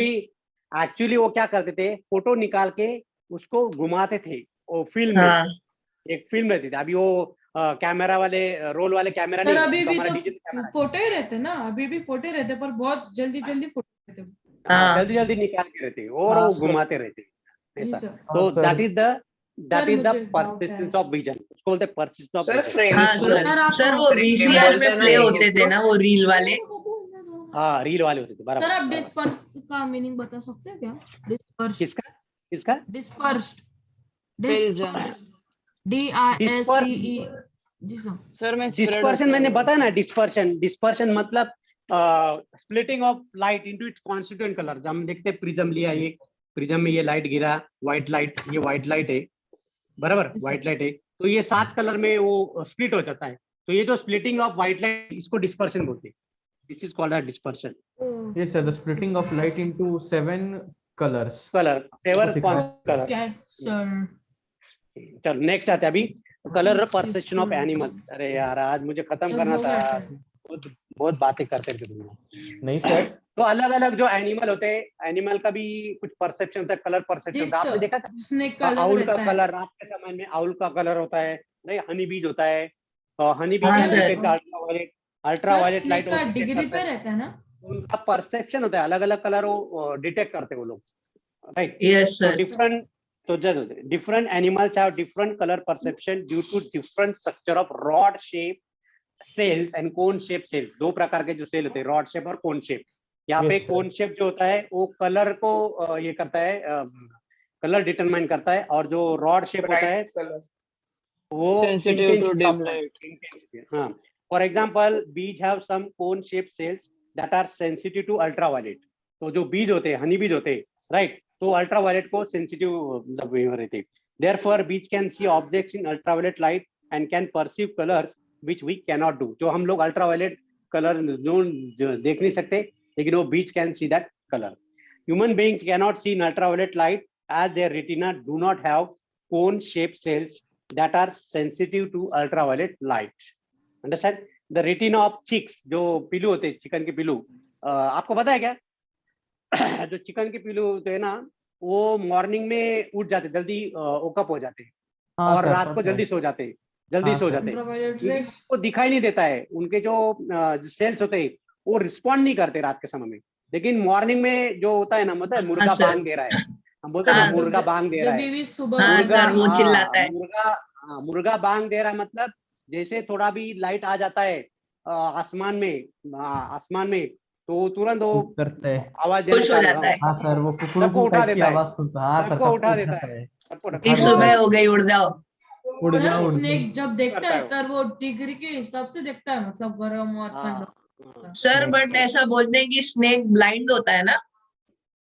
S3: एक्चुअली वो क्या करते थे, फोटो निकाल के उसको घुमाते थे वो फिल्म में।
S1: हाँ
S3: एक फिल्म रहती थी। अभी वो कैमरा वाले, रोल वाले कैमरा
S5: सर
S3: नहीं,
S5: अभी
S3: तो
S5: भी
S3: हमारा
S5: तो
S3: डिजिटल कैमरा।
S5: फोटो ही रहते ना, अभी भी फोटो ही रहते, पर बहुत जल्दी जल्दी फोटो रहते।
S1: हाँ।
S3: जल्दी जल्दी निकाल के रहते और
S2: हाँ,
S3: वो
S2: सर।
S3: घुमाते रहते
S5: जी
S3: ऐसा।
S5: सर।
S3: तो
S2: सर।
S3: दैट इज द
S5: मुझे doubt
S3: परसिस्टेंस
S5: है।
S3: ऑफ विजन, उसको बोलते हैं persistence of
S6: sir
S3: vision.
S6: Frame
S1: हाँ
S5: सर
S1: सर,
S5: आप
S1: सर वो VCR
S6: बोलते
S1: में
S6: हैं ना
S1: प्ले
S6: एक
S1: होते थे
S6: इसको।
S1: ना वो रील वाले।
S3: हाँ रील वाले होते थे,
S5: सर
S3: बराबर
S5: आप
S3: बराबर।
S5: डिस्पर्स का मीनिंग बता सकते हैं क्या? डिस्पर्स,
S3: किसका किसका?
S5: Dispersed,
S8: Vision।
S3: Disperse
S5: DISPE। जी सर।
S8: सर मैं spread
S3: डिस्पर्शन
S8: होता
S3: मैंने
S8: है।
S3: बताया ना, डिस्पर्शन मतलब splitting of light into its constituent colour. जब हम देखते हैं प्रिज्म लिया, ये प्रिज्म में ये लाइट गिरा, व्हाइट लाइट, ये व्हाइट लाइट है, बराबर?
S5: Yes,
S3: white
S5: sir.
S3: लाइट है, तो ये 7 कलर में वो स्प्लिट हो जाता है। तो ये जो स्प्लिटिंग ऑफ व्हाइट लाइट, इसको डिस्पर्शन बोलते हैं। This is called a dispersion.
S2: Yes sir, the splitting of light into 7 colors.
S3: Colour, 7 colour.
S5: Okay, sir.
S3: चलो नेक्स्ट आते हैं अभी, कलर परसेप्शन ऑफ एनिमल्स। अरे यार आज मुझे खत्म
S5: सर,
S3: करना
S5: हो
S3: था,
S5: गया time.
S3: बहुत बहुत बातें करते थे तुम लोग।
S2: नहीं सर।
S3: तो अलग अलग जो एनिमल होते हैं, एनिमल का भी कुछ परसेप्शन होता है, कलर परसेप्शन
S5: जी
S3: होता है। आपने
S5: सर,
S3: देखा था
S5: स्नेक का अलग
S3: आउल का
S5: रहता है।
S3: कलर, रात के समय में आउल का कलर होता है, नहीं हनी बीज होता है, हनी बीज
S1: हाँ,
S3: कैसे
S1: sir.
S3: Detect, ultra
S5: sir
S3: violet light
S5: snake का डिग्री पे रहता है ना?
S3: उनका परसेप्शन होता है, अलग अलग कलर वो डिटेक्ट करते हैं वो लोग, राइट?
S1: यस
S3: तो
S1: sir.
S3: different animals have different color perception due to different structure of rod shape cells and cone shape cells। दो प्रकार के जो सेल होते हैं, रॉड शेप और कोन शेप। यहाँ पे
S2: Yes, sir.
S3: कोन शेप जो होता है वो कलर को ये करता है, कलर डिटरमाइन करता है, और जो रॉड शेप होता है
S6: कलर
S3: वो
S8: Sensitive to
S3: intensity
S8: dim
S3: of
S8: light।
S3: intensity। हाँ, for example bees have some cone shape cells that are sensitive to ultraviolet. तो जो बीज होते हैं, हनी बीज होते हैं, राइट, तो अल्ट्रावायलेट को सेंसिटिव मतलब रहते हैं। Therefore bees can see objects in ultraviolet light and can perceive colours which we can not do. जो हम लोग अल्ट्रावायलेट कलर जो देख नहीं सकते, लेकिन वो bees can see that colour. Human beings can not see in ultraviolet light as their retina do not have cone shaped cells that are sensitive to ultraviolet light। Understand? The retina of chicks, जो पिल्लू होते हैं, chicken के पिल्लू, आपको पता है क्या? जो चिकन के पिल्लू होते हैं ना, वो मॉर्निंग में उठ जाते, जल्दी ओकअप हो जाते हैं,
S2: हाँ
S3: और
S2: सर,
S3: रात को
S2: पता है।
S3: जल्दी सो जाते हैं। जल्दी
S2: हाँ
S3: सो
S2: सर।
S3: जाते हैं
S5: अल्ट्रावायलेट
S3: क्योंकि
S5: रेस
S3: उनको दिखाई नहीं देता है, उनके जो सेल्स होते हैं वो रिस्पॉन्ड नहीं करते रात के समय में। लेकिन मॉर्निंग में जो होता है ना, मतलब
S1: हाँ
S3: मुर्गा
S1: सर।
S3: बांग दे रहा है, हम बोलते हैं
S1: हाँ
S3: ना मुर्गा बांग दे
S5: जब
S3: रहा है।
S5: भी सुबह
S1: हाँ
S3: मुर्गा,
S1: सर, वो चिल्लाता है।
S3: मुर्गा बांग दे रहा है, मतलब जैसे थोड़ा भी लाइट आ जाता है आसमान में, तो वो तुरंत वो
S2: करते हैं।
S3: आवाज देना
S1: खुश हो
S3: चालू,
S1: जाता है।
S2: हाँ सर, वो
S3: सबको
S2: कुकड़ू
S3: उठा
S2: टाइप की
S3: देता है,
S2: आवाज सुनता है। हाँ सर,
S3: सबको
S2: सबको
S3: उठा देता
S2: उठाता
S3: है,
S2: है।
S3: सबको
S1: कि
S3: उठा
S1: सुबह
S3: देता
S1: हो गई, उड़ जाओ।
S2: उड़ जाओ, उड़ जाओ।
S5: स्नेक जब देखता
S3: करता है
S5: है
S3: वो।
S5: तब वो डिग्री के हिसाब से देखता है, मतलब गर्म और
S3: हाँ,
S5: ठंड।
S3: हाँ।
S1: सर बट ऐसा बोलते हैं कि स्नेक ब्लाइंड होता है ना।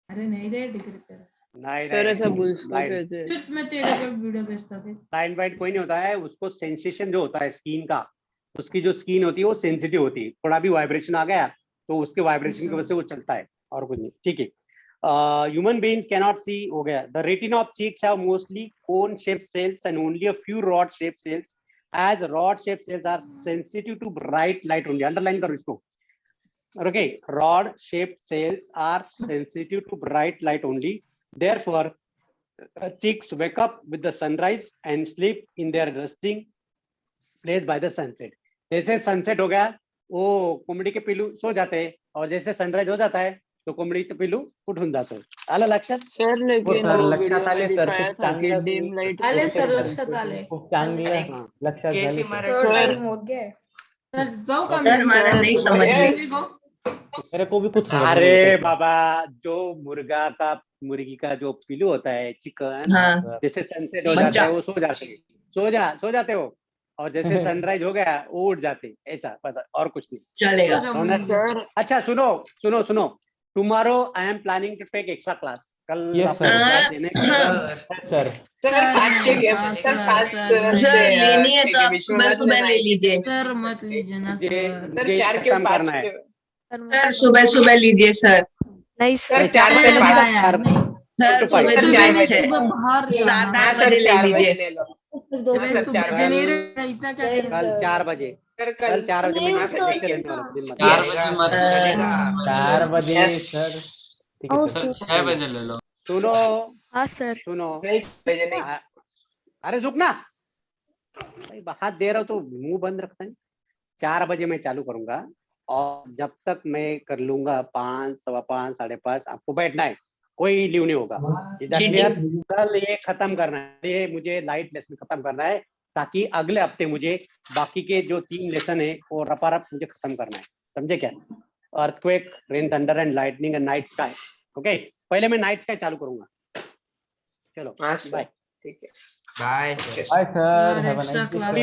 S5: अरे नहीं रे, डिग्री पे
S3: नहीं
S8: सर ऐसा
S3: नहीं,
S8: बुल्स को
S3: ब्लाइंड
S8: कहते हैं।
S5: सिर्फ मैं तेरे को वीडियो भेजता था।
S3: ब्लाइंड वाइट कोई नहीं होता है, उसको सेंसेशन जो होता है स्किन का, उसकी जो स्किन होती है वो सेंसिटिव होती है, थोड़ा भी वाइब्रेशन आ गया तो उसके वाइब्रेशन की वजह से वो चलता है, और कुछ नहीं। ठीक है। ह्यूमन बीइंग कैनॉट सी हो गया। The retina of chicks have mostly cone shaped cells and only a few rod shaped cells, as rod shaped cells are sensitive to bright light only. Underline करो इसको। Okay, rod shaped cells are sensitive to bright light only. Therefore, chicks wake up with the sunrise and sleep in their resting place by the sunset. जैसे sunset हो गया वो कोंबडी के पिल्लू सो जाते हैं, और जैसे सनराइज हो जाता है तो कोंबडी के पिल्लू उठून जाते हैं। आलं लक्षात?
S8: सर
S2: हो
S8: लेकिन
S2: सर,
S8: वो
S2: लक्षात
S8: वीडियो में
S2: आले सर,
S8: दिखाया
S2: खूप
S8: था कि
S2: चांगलं
S8: डिम लाइट
S5: आले
S2: ओके
S5: सर,
S2: सर,
S5: लक्षात आले.
S2: खूप चांगलं
S9: अरे,
S2: लक्षात
S9: कैसी
S2: झाले सर।
S9: मराठी
S10: तो
S8: सर
S10: टाइम हो गया है.
S5: सर जाऊ का
S1: सर मला नाही समजले.
S2: मेरे को भी कुछ समझ नहीं
S3: अरे
S2: आता।
S3: बाबा, जो मुर्गी का जो पिल्लू होता है चिकन,
S1: हाँ
S2: सर।
S3: जैसे सनसेट हो
S1: बच्चा।
S3: जाता है वो सो जाते हैं, सो जाते हो, और जैसे सनराइज हो गया वो उठ जाते हैं, ऐसा बस, और कुछ नहीं।
S1: चलेगा।
S8: सर
S3: अच्छा सुनो, tomorrow I am planning to take extra class. कल
S2: Yes,
S3: आपको
S2: sir.
S3: क्लास देने का है।
S2: सर
S6: सर 5
S1: सर लेनी है तो आप सुबह सुबह ले लीजिए।
S5: सर मत लीजिए ना
S3: मुझे
S5: सर.
S3: मुझे खत्म करना है।
S1: सर सुबह सुबह लीजिए सर।
S7: नहीं
S3: अरे
S7: सर,
S3: 4
S5: सर
S3: बजे
S5: हाँ
S3: नहीं,
S5: यार, नहीं.
S1: सर सुबह
S3: सर,
S1: सुबह
S5: नहीं,
S1: 6
S5: सुबह बाहर
S1: 7-8 बजे ले लीजिए।
S5: अरे सुबह जनेरे इतना क्या करें?
S3: कल 4 बजे, कल 4 बजे मैं नीचे रहने वाला हूँ, दिन मत।
S9: चलेगा।
S2: 4 बजे सर, ठीक है सर।
S9: 6 बजे ले लो।
S3: सुनो
S7: हाँ सर.
S3: सुनो, अरे रुक ना भाई, हाथ दे रहा हूँ तो मुंह बंद रखता है। 4 बजे मैं चालू करूंगा, और जब तक मैं कर लूंगा 5, 5:15, 5:30 आपको बैठना है, कोई लीव नहीं होगा। इधर
S1: जी,
S3: क्लियर? कल ये खत्म करना है, ये मुझे लाइट लेसन खत्म करना है, ताकि अगले हफ्ते मुझे बाकी के जो 3 लेसन है वो रपारप मुझे खत्म करना है। समझे क्या? Earthquake, rain thunder and lightning and night sky. Okay, पहले मैं नाइट स्काई चालू करूंगा। चलो bye.
S9: Bye sir.
S2: Bye sir, have a
S5: extra
S2: nice day
S5: class.
S2: Sir.